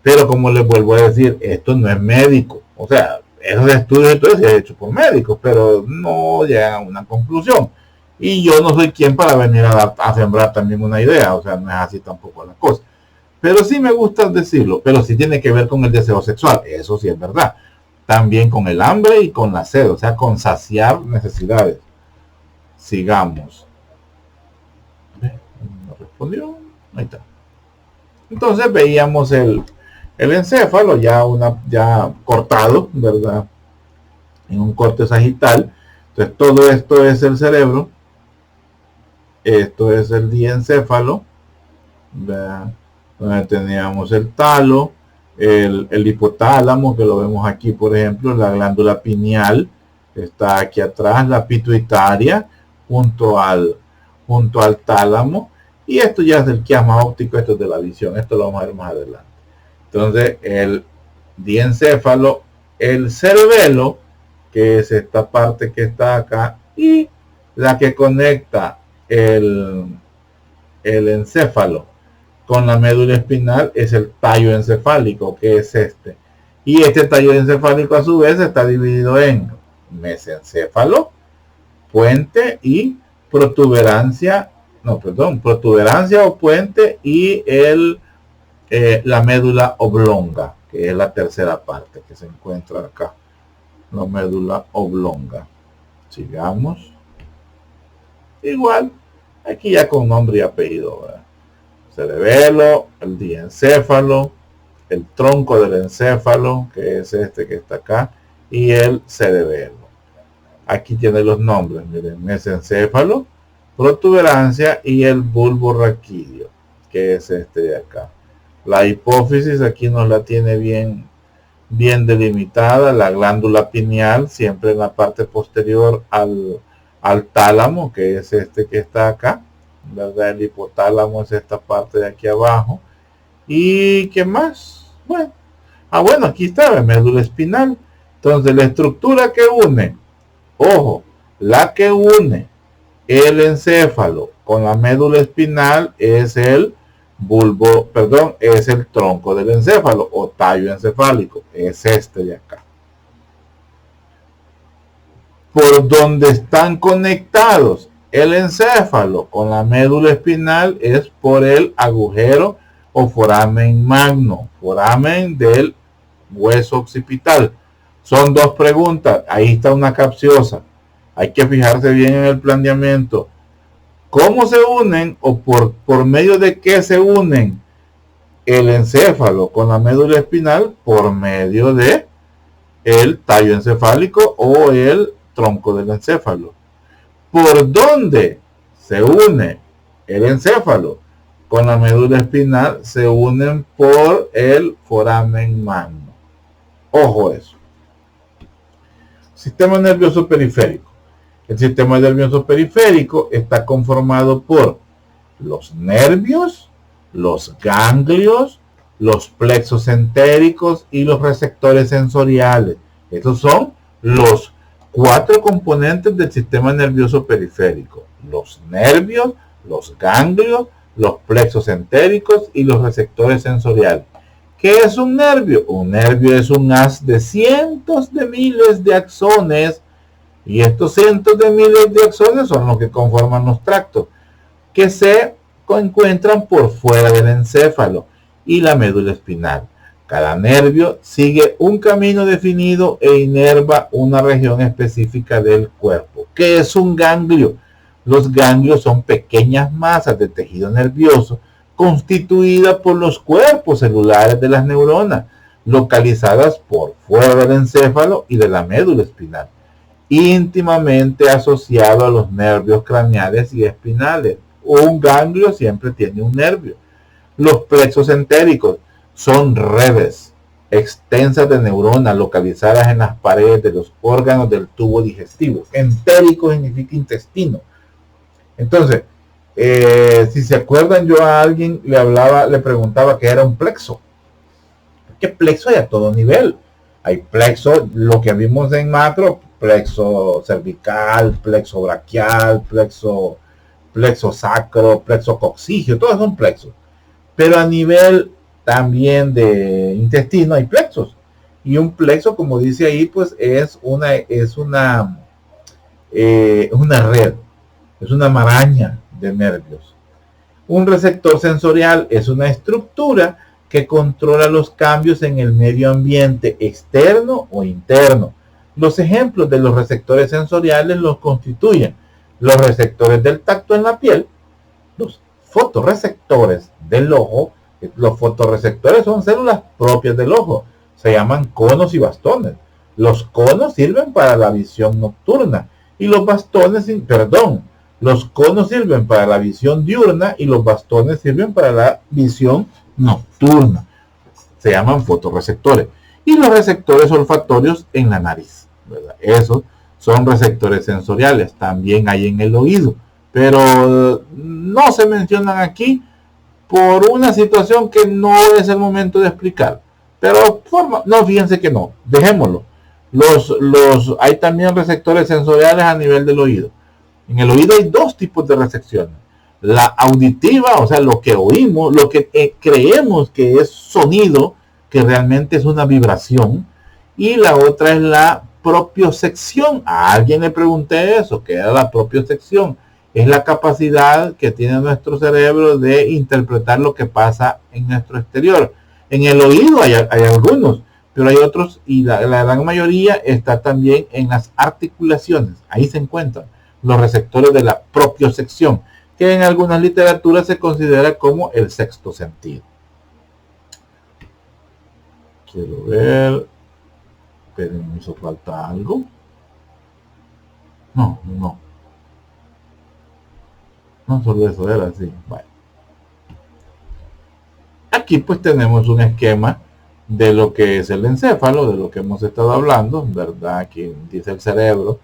Pero como les vuelvo a decir, esto no es médico, o sea, esos estudios entonces se han hecho por médicos, pero no llegan a una conclusión. Y yo no soy quien para venir a sembrar también una idea, o sea, no es así tampoco la cosa. Pero sí me gusta decirlo, pero sí tiene que ver con el deseo sexual, eso sí es verdad. También con el hambre y con la sed, o sea, con saciar necesidades. Sigamos. ¿No respondió? Ahí está. Entonces veíamos el encéfalo ya cortado, ¿verdad? En un corte sagital. Entonces todo esto es el cerebro. Esto es el diencéfalo, ¿verdad? Donde teníamos el talo, el hipotálamo, que lo vemos aquí, por ejemplo, la glándula pineal, está aquí atrás, la pituitaria, junto al tálamo, y esto ya es el quiasma óptico, esto es de la visión, esto lo vamos a ver más adelante. Entonces, el diencéfalo, el cerebelo, que es esta parte que está acá, y la que conecta el encéfalo con la médula espinal es el tallo encefálico, que es este. Y este tallo encefálico a su vez está dividido en mesencéfalo, puente y protuberancia o puente y la médula oblonga, que es la tercera parte que se encuentra acá, la médula oblonga. Sigamos. Igual, aquí ya con nombre y apellido, ¿verdad? Cerebelo, el diencéfalo, el tronco del encéfalo, que es este que está acá, y el cerebelo. Aquí tiene los nombres, miren, mesencéfalo, protuberancia y el bulbo raquídeo, que es este de acá. La hipófisis aquí nos la tiene bien bien delimitada, la glándula pineal siempre en la parte posterior al tálamo, que es este que está acá, ¿verdad? El hipotálamo es esta parte de aquí abajo. ¿Y qué más? Bueno, bueno, aquí está la médula espinal. Entonces, la estructura que une, ojo, la que une el encéfalo con la médula espinal es el bulbo, perdón, es el tronco del encéfalo o tallo encefálico, es este de acá. Por donde están conectados el encéfalo con la médula espinal es por el agujero o foramen magno, foramen del hueso occipital. Son dos preguntas, ahí está una capciosa. Hay que fijarse bien en el planteamiento. ¿Cómo se unen o por medio de qué se unen el encéfalo con la médula espinal? Por medio de el tallo encefálico o el tronco del encéfalo. ¿Por dónde se une el encéfalo con la médula espinal? Se unen por el foramen magno. Ojo eso. Sistema nervioso periférico. El sistema nervioso periférico está conformado por los nervios, los ganglios, los plexos entéricos y los receptores sensoriales. Estos son los 4 componentes del sistema nervioso periférico: los nervios, los ganglios, los plexos entéricos y los receptores sensoriales. ¿Qué es un nervio? Un nervio es un haz de cientos de miles de axones, y estos cientos de miles de axones son los que conforman los tractos que se encuentran por fuera del encéfalo y la médula espinal. Cada nervio sigue un camino definido e inerva una región específica del cuerpo. ¿Qué es un ganglio? Los ganglios son pequeñas masas de tejido nervioso constituidas por los cuerpos celulares de las neuronas, localizadas por fuera del encéfalo y de la médula espinal, íntimamente asociado a los nervios craneales y espinales. Un ganglio siempre tiene un nervio. Los plexos entéricos son redes extensas de neuronas localizadas en las paredes de los órganos del tubo digestivo. Entérico significa intestino. Entonces, si se acuerdan, yo a alguien le preguntaba qué era un plexo. ¿Qué plexo hay a todo nivel? Hay plexo, lo que vimos en macro, plexo cervical, plexo braquial, plexo sacro, plexo coccígeo, todos son plexos. Pero a nivel también de intestino hay plexos. Y un plexo, como dice ahí, pues es una red, es una maraña de nervios. Un receptor sensorial es una estructura que controla los cambios en el medio ambiente externo o interno. Los ejemplos de los receptores sensoriales los constituyen los receptores del tacto en la piel, los fotorreceptores del ojo. Los fotorreceptores son células propias del ojo, se llaman conos y bastones. Los conos sirven para la visión nocturna y los conos sirven para la visión diurna y los bastones sirven para la visión nocturna. Se llaman fotorreceptores. Y los receptores olfatorios en la nariz, ¿verdad? Esos son receptores sensoriales. También hay en el oído, pero no se mencionan aquí por una situación que no es el momento de explicar. Pero fíjense que no, dejémoslo. Hay también receptores sensoriales a nivel del oído. En el oído hay dos tipos de recepciones: la auditiva, o sea, lo que oímos, lo que creemos que es sonido, que realmente es una vibración, y la otra es la propiocepción. A alguien le pregunté eso, ¿qué era la propiocepción? Es la capacidad que tiene nuestro cerebro de interpretar lo que pasa en nuestro exterior. En el oído hay algunos, pero hay otros, y la gran mayoría está también en las articulaciones. Ahí se encuentran los receptores de la propiocepción, que en algunas literaturas se considera como el sexto sentido. Quiero ver. Pero me hizo falta algo. No, solo eso era así. Vale. Aquí pues tenemos un esquema de lo que es el encéfalo, de lo que hemos estado hablando, ¿verdad? Aquí dice el cerebro,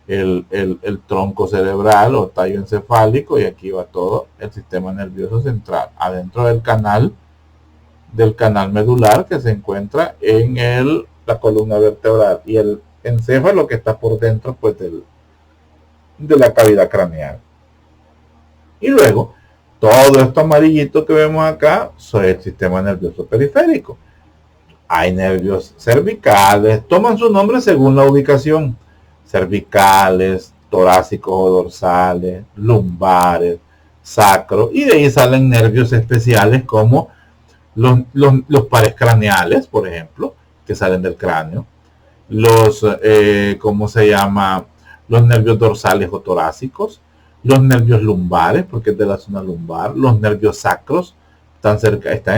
el tronco cerebral o tallo encefálico, y aquí va todo el sistema nervioso central, adentro del canal medular que se encuentra en la columna vertebral, y el encéfalo que está por dentro pues de la cavidad craneal. Y luego, todo esto amarillito que vemos acá son el sistema nervioso periférico. Hay nervios cervicales, toman su nombre según la ubicación. Cervicales, torácicos o dorsales, lumbares, sacro, y de ahí salen nervios especiales como los pares craneales, por ejemplo, que salen del cráneo, ¿cómo se llama? Los nervios dorsales o torácicos, los nervios lumbares, porque es de la zona lumbar, los nervios sacros, están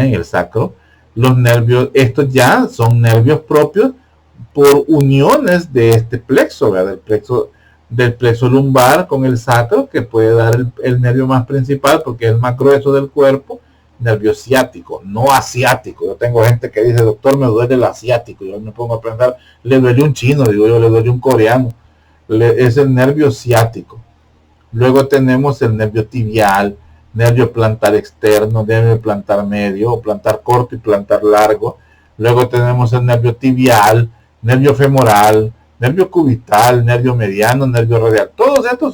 en el sacro, los nervios, estos ya son nervios propios por uniones de este plexo, ¿verdad? Del plexo lumbar con el sacro, que puede dar el nervio más principal porque es el más grueso del cuerpo, nervio ciático, no asiático. Yo tengo gente que dice, doctor, me duele el asiático. Yo me pongo a pensar, le duele un chino, digo yo, le duele un coreano. Es el nervio ciático. Luego tenemos el nervio tibial, nervio plantar externo, nervio plantar medio, o plantar corto y plantar largo. Luego tenemos el nervio tibial, nervio femoral, nervio cubital, nervio mediano, nervio radial. Todos estos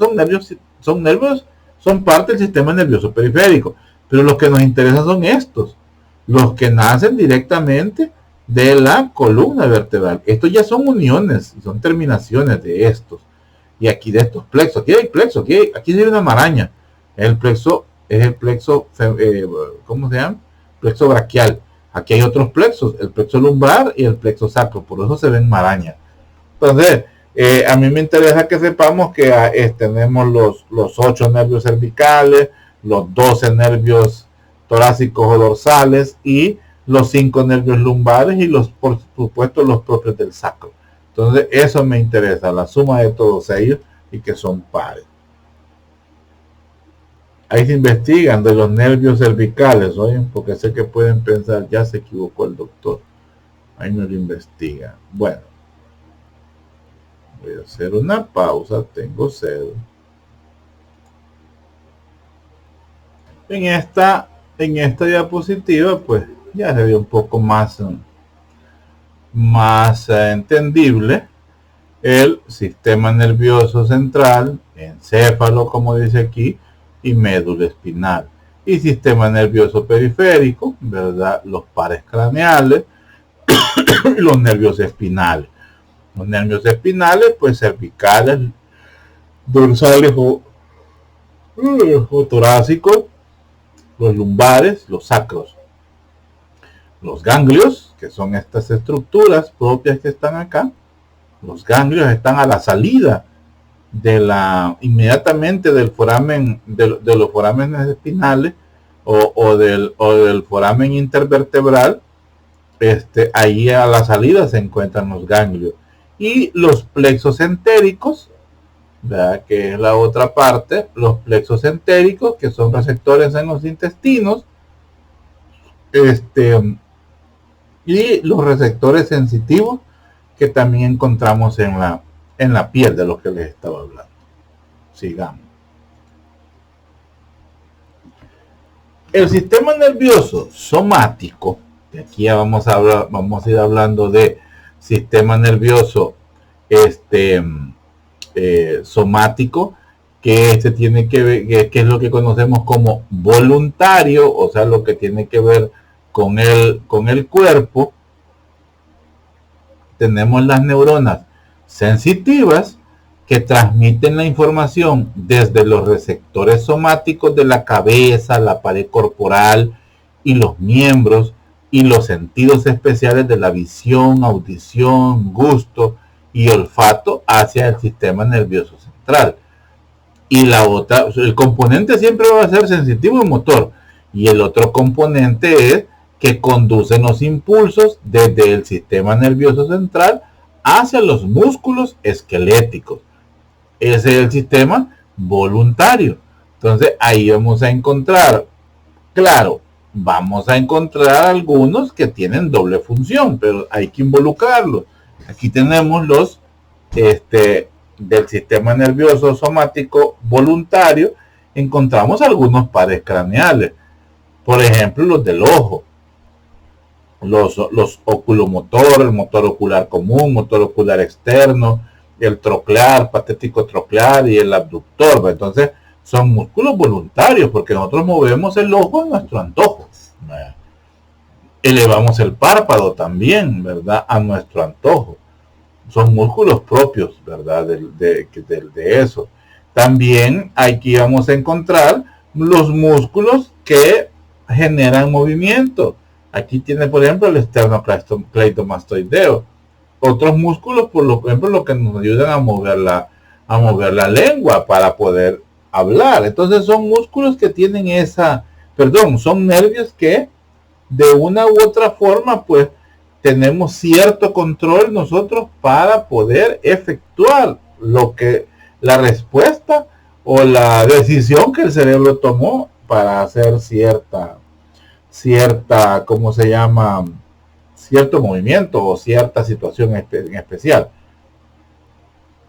son parte del sistema nervioso periférico. Pero los que nos interesan son estos, los que nacen directamente de la columna vertebral. Estos ya son uniones, son terminaciones de estos. Y aquí de estos plexos, aquí hay plexo, aquí hay una maraña. El plexo es el plexo, ¿cómo se llama? Plexo braquial. Aquí hay otros plexos, el plexo lumbar y el plexo sacro, por eso se ven marañas. Entonces, a mí me interesa que sepamos que tenemos los 8 nervios cervicales, los 12 nervios torácicos o dorsales y los 5 nervios lumbares y por supuesto los propios del sacro. Entonces eso me interesa, la suma de todos ellos y que son pares. Ahí se investigan de los nervios cervicales, oyen, porque sé que pueden pensar, ya se equivocó el doctor. Ahí no lo investigan. Bueno, voy a hacer una pausa, tengo sed. En esta diapositiva pues ya se ve un poco más entendible el sistema nervioso central, encéfalo como dice aquí, y médula espinal, y sistema nervioso periférico, ¿verdad? Los pares craneales y los nervios espinales. Los nervios espinales pues cervicales, dorsales o torácicos, los lumbares, los sacros, los ganglios, que son estas estructuras propias que están acá. Los ganglios están a la salida inmediatamente del foramen, de los forámenes espinales o del foramen intervertebral. Ahí a la salida se encuentran los ganglios. Y los plexos entéricos, ¿verdad? Que es la otra parte, los plexos entéricos, que son receptores en los intestinos, y los receptores sensitivos que también encontramos en la piel, de lo que les estaba hablando. Sigamos. El sistema nervioso somático, que aquí ya vamos a ir hablando de sistema nervioso somático, que tiene que ver, que es lo que conocemos como voluntario, o sea, lo que tiene que ver con el cuerpo. Tenemos las neuronas sensitivas que transmiten la información desde los receptores somáticos de la cabeza, la pared corporal y los miembros, y los sentidos especiales de la visión, audición, gusto y olfato hacia el sistema nervioso central. Y el componente siempre va a ser sensitivo y motor, y el otro componente es que conducen los impulsos desde el sistema nervioso central hacia los músculos esqueléticos. Ese es el sistema voluntario. Entonces ahí vamos a encontrar, claro, vamos a encontrar algunos que tienen doble función, pero hay que involucrarlos. Aquí tenemos los del sistema nervioso somático voluntario. Encontramos algunos pares craneales, por ejemplo los del ojo, los oculomotor, el motor ocular común, motor ocular externo, el troclear, patético troclear y el abductor. Entonces son músculos voluntarios porque nosotros movemos el ojo a nuestro antojo. Elevamos el párpado también, ¿verdad? A nuestro antojo. Son músculos propios, ¿verdad? De eso. También aquí vamos a encontrar los músculos que generan movimiento. Aquí tiene, por ejemplo, el esternocleidomastoideo. Otros músculos, por ejemplo, lo que nos ayudan a mover la lengua para poder hablar. Entonces son músculos que tienen son nervios que de una u otra forma, pues, tenemos cierto control nosotros para poder efectuar la respuesta o la decisión que el cerebro tomó para hacer cierta, ¿cómo se llama? Cierto movimiento o cierta situación en especial.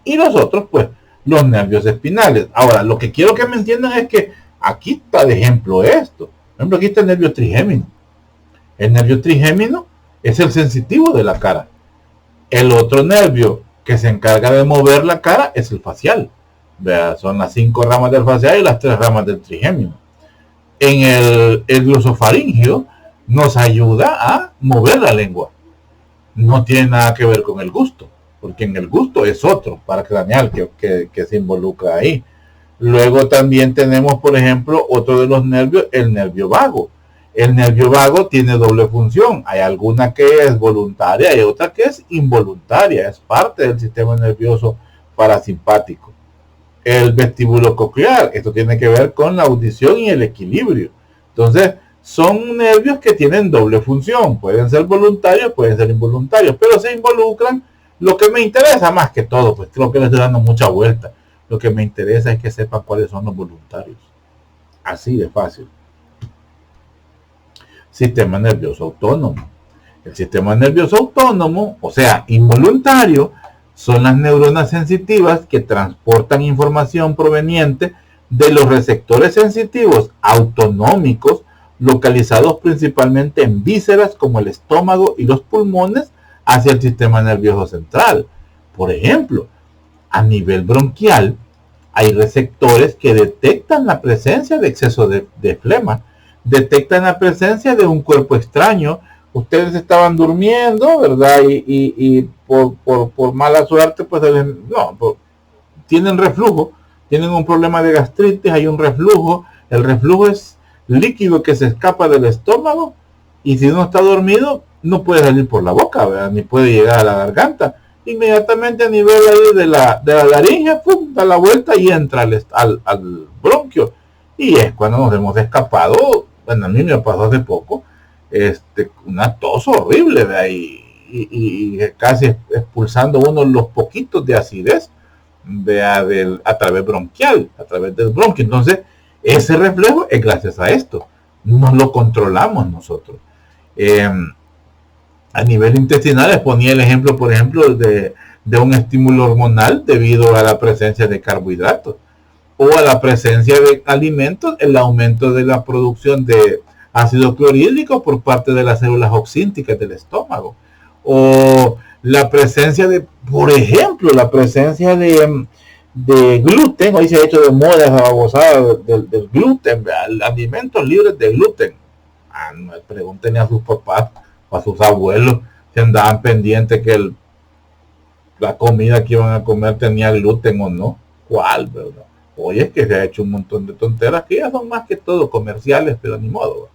Y nosotros, pues, los nervios espinales. Ahora, lo que quiero que me entiendan es que aquí está de ejemplo esto. Por ejemplo, aquí está el nervio trigémino. El nervio trigémino es el sensitivo de la cara. El otro nervio que se encarga de mover la cara es el facial. Vea, son las 5 ramas del facial y las 3 ramas del trigémino. En el glosofaringeo nos ayuda a mover la lengua. No tiene nada que ver con el gusto, porque en el gusto es otro par craneal que se involucra ahí. Luego también tenemos, por ejemplo, otro de los nervios, el nervio vago. El nervio vago tiene doble función. Hay alguna que es voluntaria y otra que es involuntaria. Es parte del sistema nervioso parasimpático. El vestíbulo coclear, esto tiene que ver con la audición y el equilibrio. Entonces, son nervios que tienen doble función. Pueden ser voluntarios, pueden ser involuntarios, pero se involucran. Lo que me interesa más que todo, pues creo que les estoy dando mucha vuelta. Lo que me interesa es que sepan cuáles son los voluntarios. Así de fácil. Sistema nervioso autónomo. El sistema nervioso autónomo, o sea, involuntario, son las neuronas sensitivas que transportan información proveniente de los receptores sensitivos autonómicos localizados principalmente en vísceras como el estómago y los pulmones hacia el sistema nervioso central. Por ejemplo, a nivel bronquial hay receptores que detectan la presencia de exceso de flema, detectan la presencia de un cuerpo extraño. Ustedes estaban durmiendo, ¿verdad? Y por mala suerte, pues tienen reflujo, tienen un problema de gastritis, hay un reflujo. El reflujo es líquido que se escapa del estómago y si uno está dormido no puede salir por la boca, ¿verdad? Ni puede llegar a la garganta. Inmediatamente a nivel de la laringe, ¡pum!, da la vuelta y entra al bronquio. Y es cuando nos hemos escapado. Bueno, a mí me pasó hace poco una tos horrible, ¿verdad? Y casi expulsando uno los poquitos de acidez a través bronquial, a través del bronquio. Entonces, ese reflejo es gracias a esto. No lo controlamos nosotros. A nivel intestinal les ponía el ejemplo, por ejemplo, de un estímulo hormonal debido a la presencia de carbohidratos o a la presencia de alimentos, el aumento de la producción de ácido clorhídrico por parte de las células oxínticas del estómago, o la presencia de, por ejemplo, la presencia de gluten. Hoy se ha hecho de moda esa babosada del gluten, alimentos libres de gluten. No, pregúntenle a sus papás o a sus abuelos si andaban pendientes que la comida que iban a comer tenía gluten o no. ¿Cuál, verdad? Hoy es que se ha hecho un montón de tonteras que ya son más que todo comerciales, pero ni modo.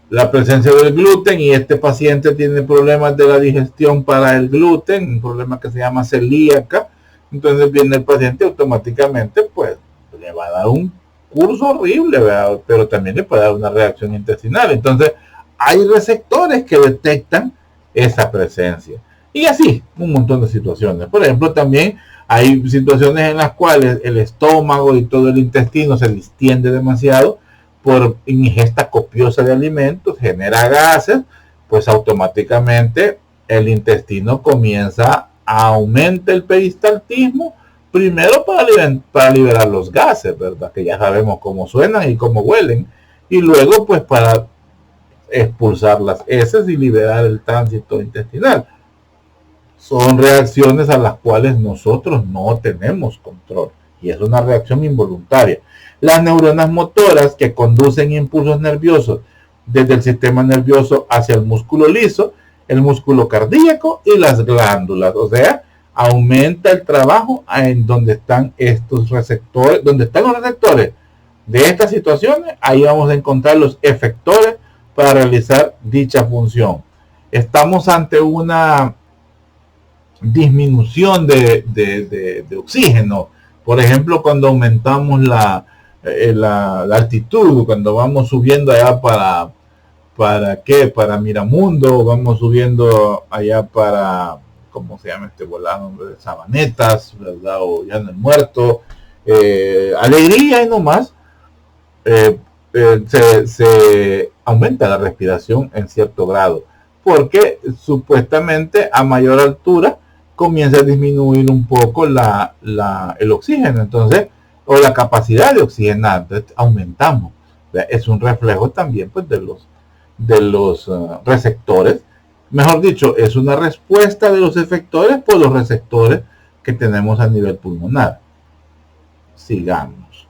La presencia del gluten, y este paciente tiene problemas de la digestión para el gluten, un problema que se llama celíaca. Entonces viene el paciente automáticamente, pues le va a dar un curso horrible, ¿verdad? Pero también le puede dar una reacción intestinal. Entonces hay receptores que detectan esa presencia. Y así, un montón de situaciones. Por ejemplo, también Hay situaciones en las cuales el estómago y todo el intestino se distiende demasiado por ingesta copiosa de alimentos, genera gases, pues automáticamente el intestino comienza a aumentar el peristaltismo, primero para liberar los gases, ¿verdad? Que ya sabemos cómo suenan y cómo huelen, y luego pues para expulsar las heces y liberar el tránsito intestinal. Son reacciones a las cuales nosotros no tenemos control y es una reacción involuntaria. Las neuronas motoras que conducen impulsos nerviosos desde el sistema nervioso hacia el músculo liso, el músculo cardíaco y las glándulas, o sea, aumenta el trabajo en donde están estos receptores, donde están los receptores de estas situaciones, ahí vamos a encontrar los efectores para realizar dicha función. Estamos ante una disminución de oxígeno, por ejemplo, cuando aumentamos la altitud, cuando vamos subiendo allá para Miramundo, vamos subiendo allá para, ¿cómo se llama este volado? De Sabanetas, ¿verdad? O ya en el Muerto, Alegría y no más, se aumenta la respiración en cierto grado, porque supuestamente a mayor altura comienza a disminuir un poco el oxígeno, entonces, o la capacidad de oxigenar, entonces aumentamos. Es un reflejo también pues de los receptores, mejor dicho, es una respuesta de los efectores por los receptores que tenemos a nivel pulmonar. Sigamos.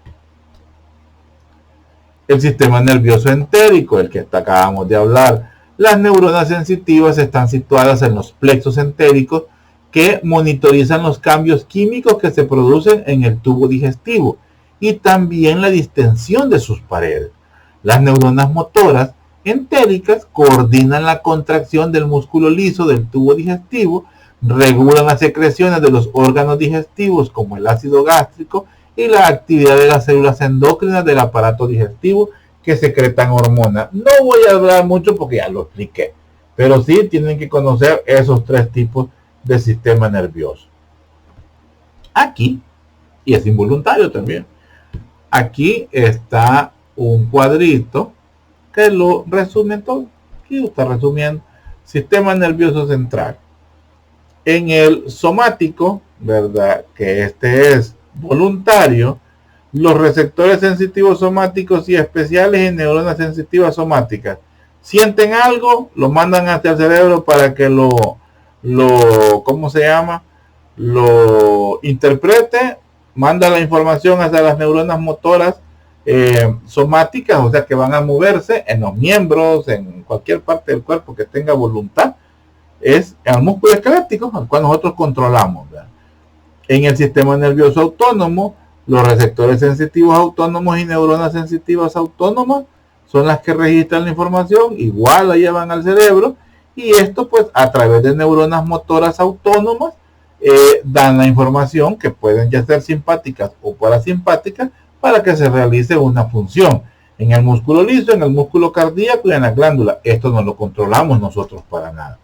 El sistema nervioso entérico, el que acabamos de hablar. Las neuronas sensitivas están situadas en los plexos entéricos que monitorizan los cambios químicos que se producen en el tubo digestivo y también la distensión de sus paredes. Las neuronas motoras entéricas coordinan la contracción del músculo liso del tubo digestivo, regulan las secreciones de los órganos digestivos como el ácido gástrico y la actividad de las células endócrinas del aparato digestivo que secretan hormonas. No voy a hablar mucho porque ya lo expliqué, pero sí tienen que conocer esos tres tipos de sistema nervioso. Aquí, y es involuntario también, aquí está un cuadrito que lo resume todo. Aquí está resumiendo sistema nervioso central. En el somático, ¿verdad? Que este es voluntario, los receptores sensitivos somáticos y especiales y neuronas sensitivas somáticas sienten algo, lo mandan hacia el cerebro para que ¿cómo se llama? Lo interprete, manda la información hacia las neuronas motoras somáticas, o sea que van a moverse en los miembros, en cualquier parte del cuerpo que tenga voluntad, es el músculo esquelético al cual nosotros controlamos, ¿verdad? En el sistema nervioso autónomo, los receptores sensitivos autónomos y neuronas sensitivas autónomas son las que registran la información, igual la llevan al cerebro, y esto pues a través de neuronas motoras autónomas dan la información que pueden ya ser simpáticas o parasimpáticas para que se realice una función en el músculo liso, en el músculo cardíaco y en la glándula. Esto no lo controlamos nosotros para nada.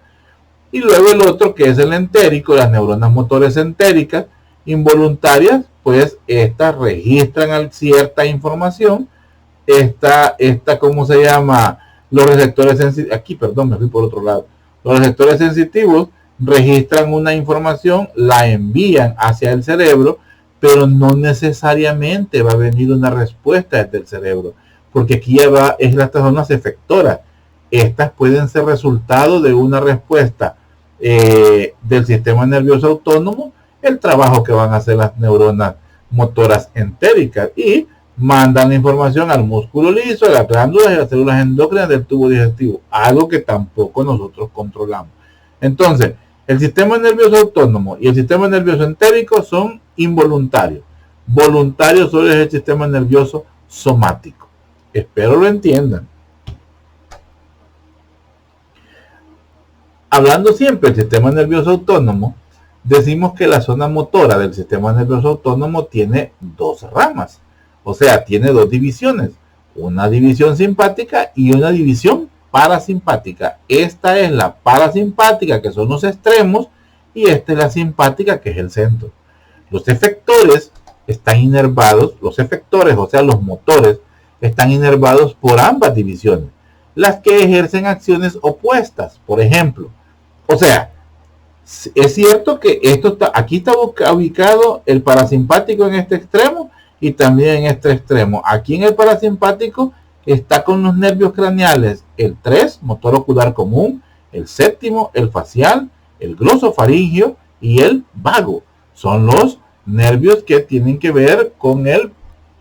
Y luego el otro que es el entérico, las neuronas motores entéricas involuntarias, pues estas registran cierta información. ¿Cómo se llama? Los receptores sensitivos, aquí perdón, me fui por otro lado. Los receptores sensitivos registran una información, la envían hacia el cerebro, pero no necesariamente va a venir una respuesta desde el cerebro, porque aquí ya es las zonas efectoras. Estas pueden ser resultado de una respuesta del sistema nervioso autónomo, el trabajo que van a hacer las neuronas motoras entéricas, y mandan la información al músculo liso, a las glándulas y a las células endócrinas del tubo digestivo, algo que tampoco nosotros controlamos. Entonces, el sistema nervioso autónomo y el sistema nervioso entérico son involuntarios. Voluntario solo es el sistema nervioso somático. Espero lo entiendan. Hablando siempre del sistema nervioso autónomo, decimos que la zona motora del sistema nervioso autónomo tiene dos ramas. O sea, tiene dos divisiones. Una división simpática y una división parasimpática. Esta es la parasimpática, que son los extremos, y esta es la simpática, que es el centro. Los efectores están inervados, los efectores, o sea, los motores, están inervados por ambas divisiones, las que ejercen acciones opuestas, por ejemplo. O sea, es cierto que aquí está ubicado el parasimpático en este extremo y también en este extremo. Aquí en el parasimpático está con los nervios craneales el 3, motor ocular común, el séptimo, el facial, el glosofaringio y el vago. Son los nervios que tienen que ver con el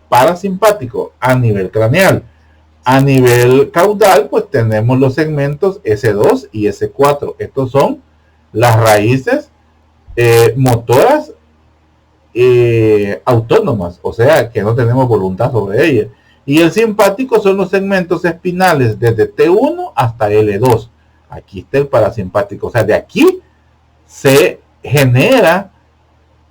parasimpático a nivel craneal. A nivel caudal, pues tenemos los segmentos S2 y S4. Estos son las raíces motoras autónomas, o sea que no tenemos voluntad sobre ellas. Y el simpático son los segmentos espinales desde T1 hasta L2. Aquí está el parasimpático, o sea, de aquí se genera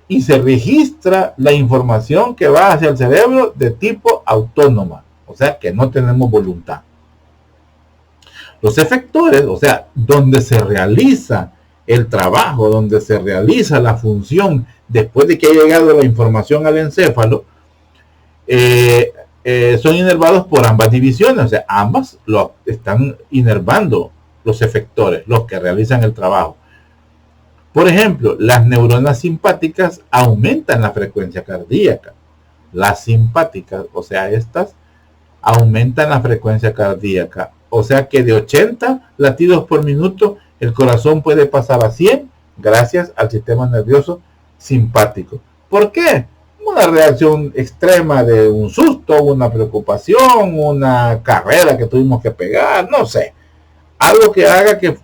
y se registra la información que va hacia el cerebro de tipo autónoma, o sea que no tenemos voluntad. Los efectores, o sea, donde se realiza el trabajo, donde se realiza la función después de que ha llegado la información al encéfalo, son inervados por ambas divisiones, o sea, ambas lo están inervando los efectores, los que realizan el trabajo. Por ejemplo, las neuronas simpáticas aumentan la frecuencia cardíaca. Las simpáticas, o sea, estas aumentan la frecuencia cardíaca. O sea que de 80 latidos por minuto, el corazón puede pasar a 100 gracias al sistema nervioso simpático. ¿Por qué? Una reacción extrema de un susto, una preocupación, una carrera que tuvimos que pegar, no sé. Algo que haga que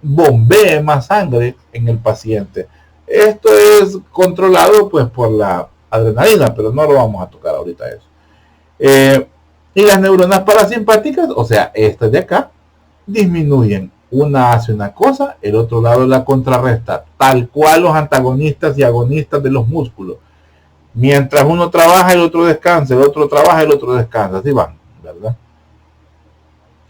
bombee más sangre en el paciente. Esto es controlado pues por la adrenalina, pero no lo vamos a tocar ahorita eso. Y las neuronas parasimpáticas, o sea, estas de acá, disminuyen. Una hace una cosa, el otro lado la contrarresta, tal cual los antagonistas y agonistas de los músculos. Mientras uno trabaja, el otro descansa, el otro trabaja, el otro descansa. Así van, ¿verdad?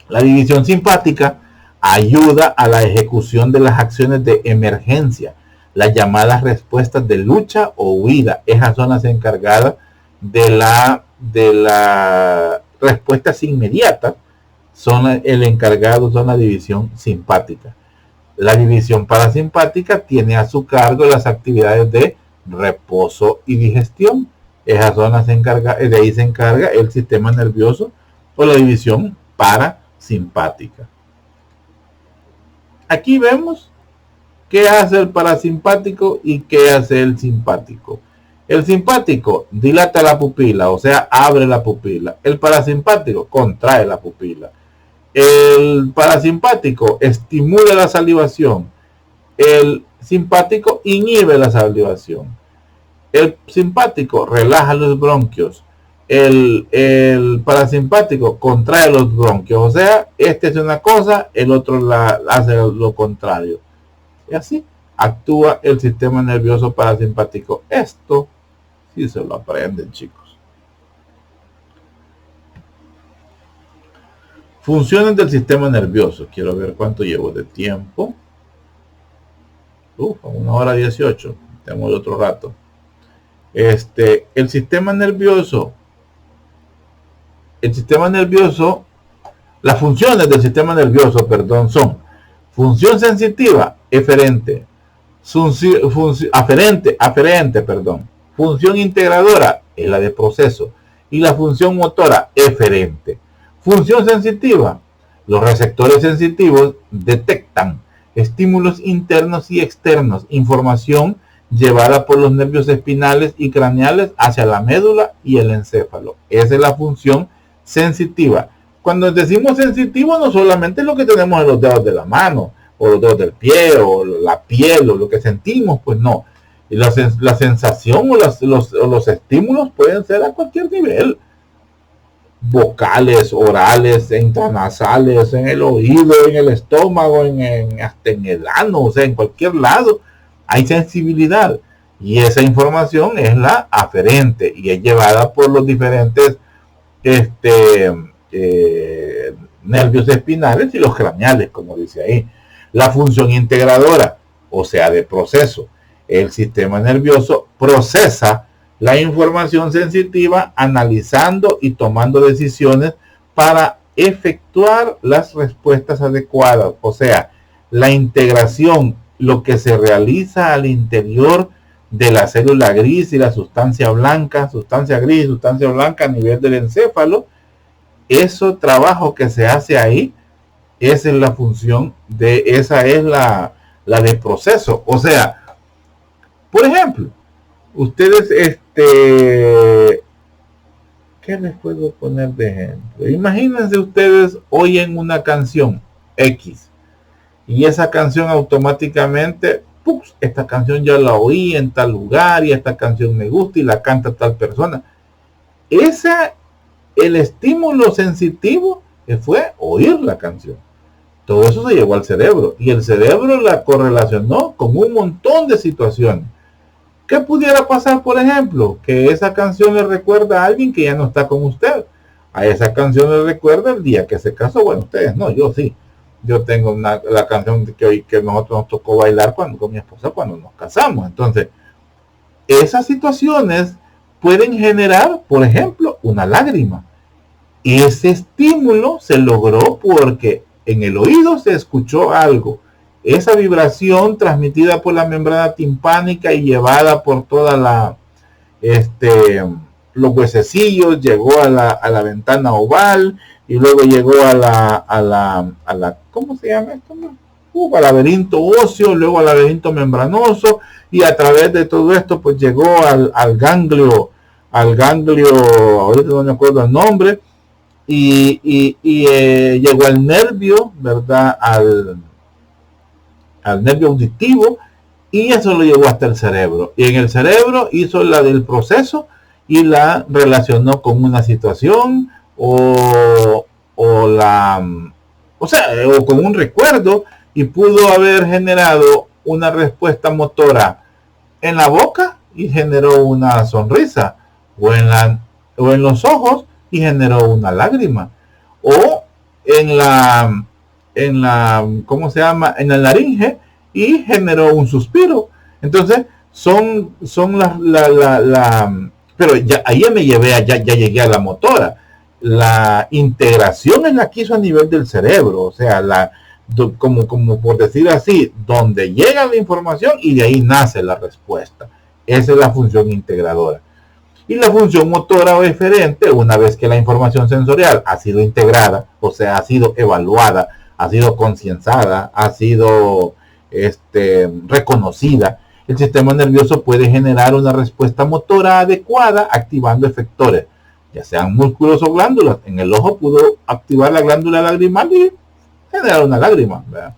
La división simpática ayuda a la ejecución de las acciones de emergencia, las llamadas respuestas de lucha o huida. Esas son las encargadas de la respuestas inmediatas, son la división simpática. La división parasimpática tiene a su cargo las actividades de reposo y digestión. Esas son las encargadas, de ahí se encarga el sistema nervioso o la división parasimpática. Aquí vemos qué hace el parasimpático y qué hace el simpático. El simpático dilata la pupila, o sea, abre la pupila. El parasimpático contrae la pupila. El parasimpático estimula la salivación. El simpático inhibe la salivación. El simpático relaja los bronquios. El parasimpático contrae los bronquios. O sea, este es una cosa, el otro hace lo contrario. Y así actúa el sistema nervioso parasimpático. Esto sí se lo aprenden, chicos. Funciones del sistema nervioso. Quiero ver cuánto llevo de tiempo. 1:18. Tenemos otro rato. El sistema nervioso, las funciones del sistema nervioso, son función sensitiva, eferente, función integradora, es la de proceso, y la función motora, eferente. Función sensitiva, los receptores sensitivos detectan estímulos internos y externos, información llevada por los nervios espinales y craneales hacia la médula y el encéfalo. Esa es la función sensitiva. Cuando decimos sensitivo, no solamente es lo que tenemos en los dedos de la mano, o los dedos del pie, o la piel, o lo que sentimos, pues no. Y la sensación o los estímulos pueden ser a cualquier nivel. Vocales, orales, intranasales, en el oído, en el estómago, hasta en el ano, o sea, en cualquier lado hay sensibilidad. Y esa información es la aferente y es llevada por los diferentes nervios espinales y los craneales, como dice ahí. La función integradora, o sea, de proceso, el sistema nervioso procesa la información sensitiva analizando y tomando decisiones para efectuar las respuestas adecuadas. O sea, la integración, lo que se realiza al interior de la célula gris y la sustancia blanca, sustancia gris, sustancia blanca a nivel del encéfalo, ese trabajo que se hace ahí, esa es la función de, esa es la de proceso. O sea, por ejemplo, ustedes, ¿qué les puedo poner de ejemplo? Imagínense ustedes oyen una canción X y esa canción automáticamente, ¡pups!, esta canción ya la oí en tal lugar y esta canción me gusta y la canta tal persona. Ese, el estímulo sensitivo fue oír la canción. Todo eso se llevó al cerebro y el cerebro la correlacionó con un montón de situaciones. ¿Qué pudiera pasar, por ejemplo? Que esa canción le recuerda a alguien que ya no está con usted. A esa canción le recuerda el día que se casó. Bueno, ustedes no, yo sí. Yo tengo la canción que nosotros nos tocó bailar con mi esposa cuando nos casamos. Entonces, esas situaciones pueden generar, por ejemplo, una lágrima. Ese estímulo se logró porque en el oído se escuchó algo. Esa vibración transmitida por la membrana timpánica y llevada por toda la, los huesecillos, llegó a la ventana oval y luego llegó a la ¿cómo se llama esto? Al laberinto óseo, luego al laberinto membranoso y a través de todo esto pues llegó al ganglio, ahorita no me acuerdo el nombre, y llegó al nervio, ¿verdad? Al nervio auditivo y eso lo llevó hasta el cerebro. Y en el cerebro hizo la del proceso y la relacionó con una situación o con un recuerdo y pudo haber generado una respuesta motora en la boca y generó una sonrisa o en los ojos y generó una lágrima o en la ¿cómo se llama? En la laringe y generó un suspiro. Entonces son pero ya ahí me llevé, ya llegué a la motora. La integración es la que hizo a nivel del cerebro, o sea, como por decir así, donde llega la información y de ahí nace la respuesta. Esa es la función integradora. Y la función motora o eferente, una vez que la información sensorial ha sido integrada, o sea, ha sido evaluada, ha sido concienzada, ha sido reconocida, el sistema nervioso puede generar una respuesta motora adecuada activando efectores, ya sean músculos o glándulas. En el ojo pudo activar la glándula lagrimal y generar una lágrima, ¿verdad?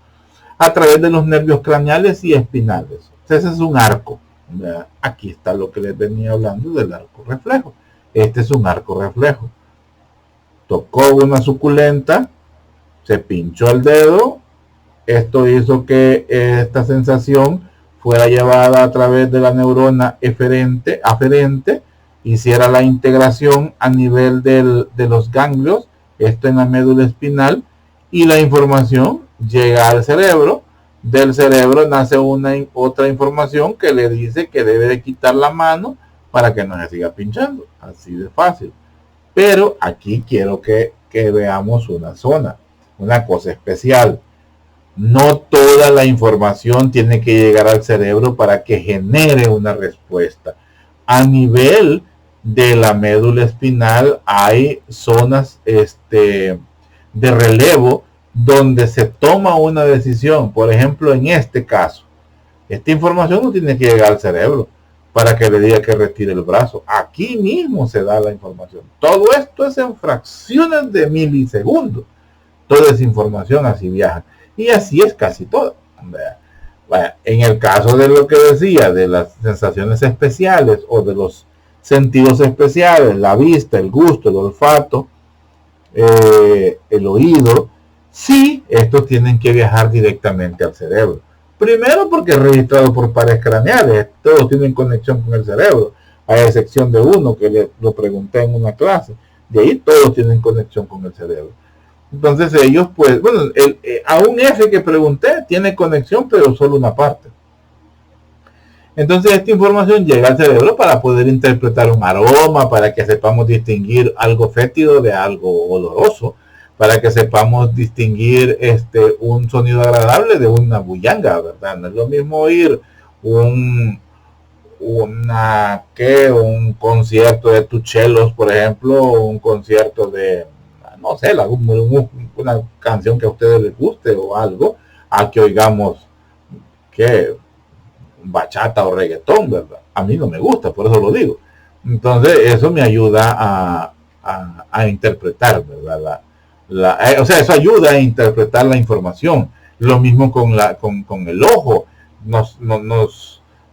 A través de los nervios craneales y espinales. Ese es un arco, ¿verdad? Aquí está lo que les venía hablando del arco reflejo. Este es un arco reflejo. Tocó una suculenta, se pinchó el dedo, esto hizo que esta sensación fuera llevada a través de la neurona aferente, hiciera la integración a nivel de los ganglios, esto en la médula espinal, y la información llega al cerebro. Del cerebro nace otra información que le dice que debe de quitar la mano para que no se siga pinchando, así de fácil. Pero aquí quiero que veamos una cosa especial. No toda la información tiene que llegar al cerebro para que genere una respuesta. A nivel de la médula espinal hay zonas de relevo donde se toma una decisión. Por ejemplo, en este caso, esta información no tiene que llegar al cerebro para que le diga que retire el brazo. Aquí mismo se da la información. Todo esto es en fracciones de milisegundos. Toda esa información así viaja. Y así es casi todo. En el caso de lo que decía, de las sensaciones especiales o de los sentidos especiales, la vista, el gusto, el olfato, el oído, sí, estos tienen que viajar directamente al cerebro. Primero porque es registrado por pares craneales, todos tienen conexión con el cerebro, a excepción de uno que lo pregunté en una clase. De ahí todos tienen conexión con el cerebro. Entonces ellos, pues, bueno, a un F que pregunté tiene conexión, pero solo una parte. Entonces esta información llega al cerebro para poder interpretar un aroma, para que sepamos distinguir algo fétido de algo oloroso, para que sepamos distinguir un sonido agradable de una bullanga, ¿verdad? No es lo mismo oír un un concierto de Tuchelos, por ejemplo, o un concierto de, no sé, una canción que a ustedes les guste o algo, a que oigamos que bachata o reggaetón, ¿verdad? A mí no me gusta, por eso lo digo. Entonces eso me ayuda a interpretar, ¿verdad? O sea, eso ayuda a interpretar la información. Lo mismo con el ojo.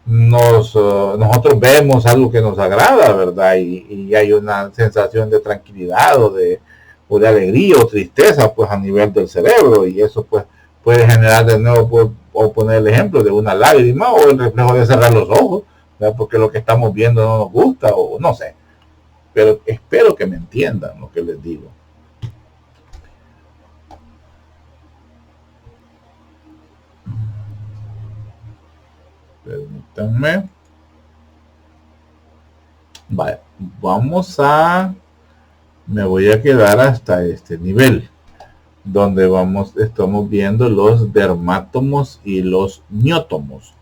Nosotros vemos algo que nos agrada, ¿verdad? Y hay una sensación de tranquilidad o de alegría o tristeza, pues a nivel del cerebro, y eso pues puede generar de nuevo, pues, o poner el ejemplo de una lágrima o el reflejo de cerrar los ojos, ¿verdad? Porque lo que estamos viendo no nos gusta o no sé. Pero espero que me entiendan lo que les digo. Permítanme. Vale, me voy a quedar hasta este nivel, donde estamos viendo los dermátomos y los miótomos.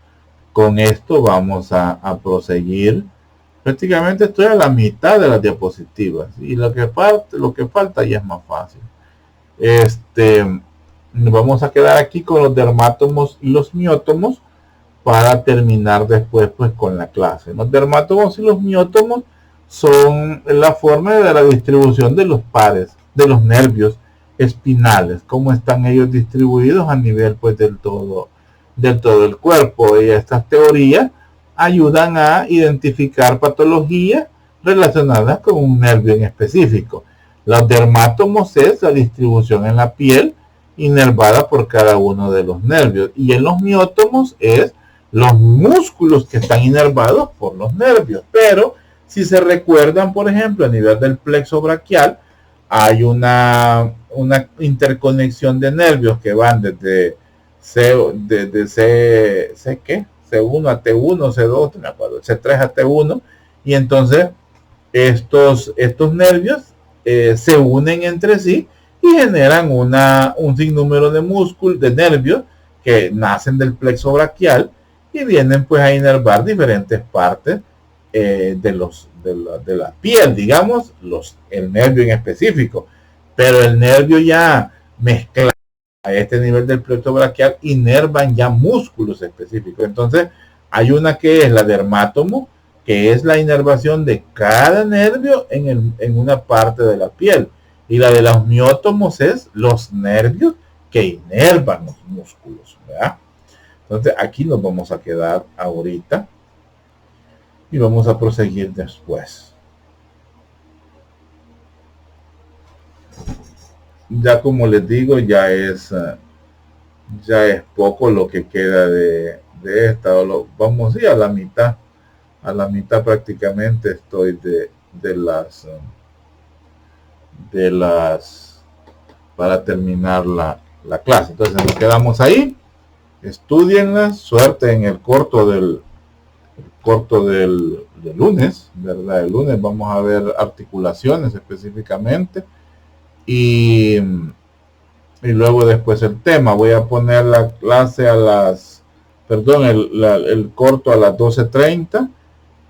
Con esto vamos a proseguir. Prácticamente estoy a la mitad de las diapositivas y lo que falta ya es más fácil. Vamos a quedar aquí con los dermátomos y los miótomos para terminar después pues con la clase. Los dermátomos y los miótomos son la forma de la distribución de los pares, de los nervios espinales, cómo están ellos distribuidos a nivel pues del todo el cuerpo. Y estas teorías ayudan a identificar patologías relacionadas con un nervio en específico. Los dermátomos es la distribución en la piel inervada por cada uno de los nervios, y en los miótomos es los músculos que están inervados por los nervios. Pero si se recuerdan, por ejemplo, a nivel del plexo braquial hay una interconexión de nervios que van desde C1 a T1, C2, me acuerdo, C3 a T1, y entonces estos nervios se unen entre sí y generan un sinnúmero de músculos, de nervios que nacen del plexo braquial y vienen pues a inervar diferentes partes de la piel, digamos, el nervio en específico. Pero el nervio ya mezclado a este nivel del plexo braquial inervan ya músculos específicos. Entonces hay una que es la dermátomo, que es la inervación de cada nervio en una parte de la piel, y la de los miótomos es los nervios que inervan los músculos, ¿verdad? Entonces aquí nos vamos a quedar ahorita y vamos a proseguir después. Ya como les digo, ya es poco lo que queda de esta. Vamos a ir a la mitad. A la mitad prácticamente estoy de las para terminar la clase. Entonces nos quedamos ahí. Estudienlas, suerte en el corto del lunes, ¿verdad? El lunes vamos a ver articulaciones específicamente y luego después el tema. Voy a poner la clase el corto a las 12:30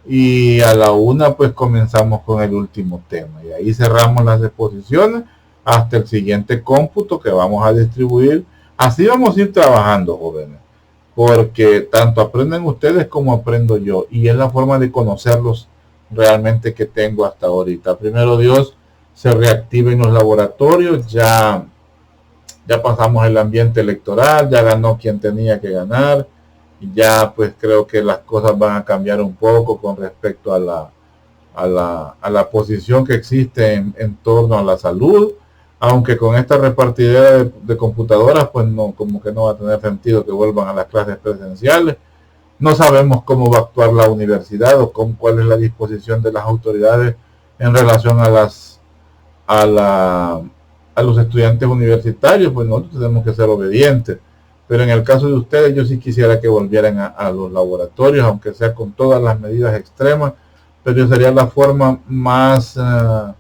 y a la 1 pues comenzamos con el último tema y ahí cerramos las exposiciones hasta el siguiente cómputo que vamos a distribuir. Así vamos a ir trabajando, jóvenes, porque tanto aprenden ustedes como aprendo yo, y es la forma de conocerlos realmente que tengo hasta ahorita. Primero Dios, se reactiven los laboratorios, ya pasamos el ambiente electoral, ya ganó quien tenía que ganar, y ya pues creo que las cosas van a cambiar un poco con respecto a la posición que existe en torno a la salud. Aunque con esta repartidera de computadoras, pues no, como que no va a tener sentido que vuelvan a las clases presenciales. No sabemos cómo va a actuar la universidad o cuál es la disposición de las autoridades en relación a los estudiantes universitarios. Pues nosotros tenemos que ser obedientes. Pero en el caso de ustedes, yo sí quisiera que volvieran a los laboratorios, aunque sea con todas las medidas extremas, pero sería la forma más, o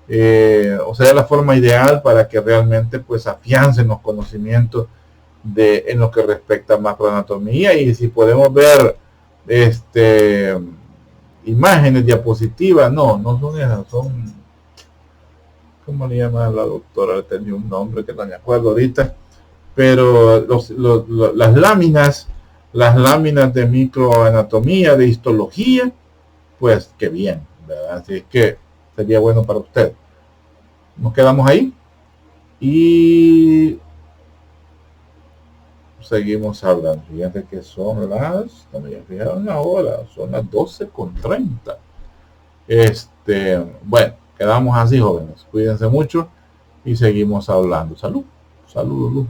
sea, la forma ideal para que realmente pues afiancen los conocimientos en lo que respecta a macroanatomía. Y si podemos ver imágenes, diapositivas, no son esas, son, ¿cómo le llama la doctora? Tenía un nombre que no me acuerdo ahorita, pero las láminas de microanatomía, de histología, pues qué bien, ¿verdad? Así es que sería bueno para usted. Nos quedamos ahí y seguimos hablando. Fíjense que son no me fijaron la hora, son las 12:30. Bueno, quedamos así, jóvenes. Cuídense mucho y seguimos hablando. Salud, salud, Luz.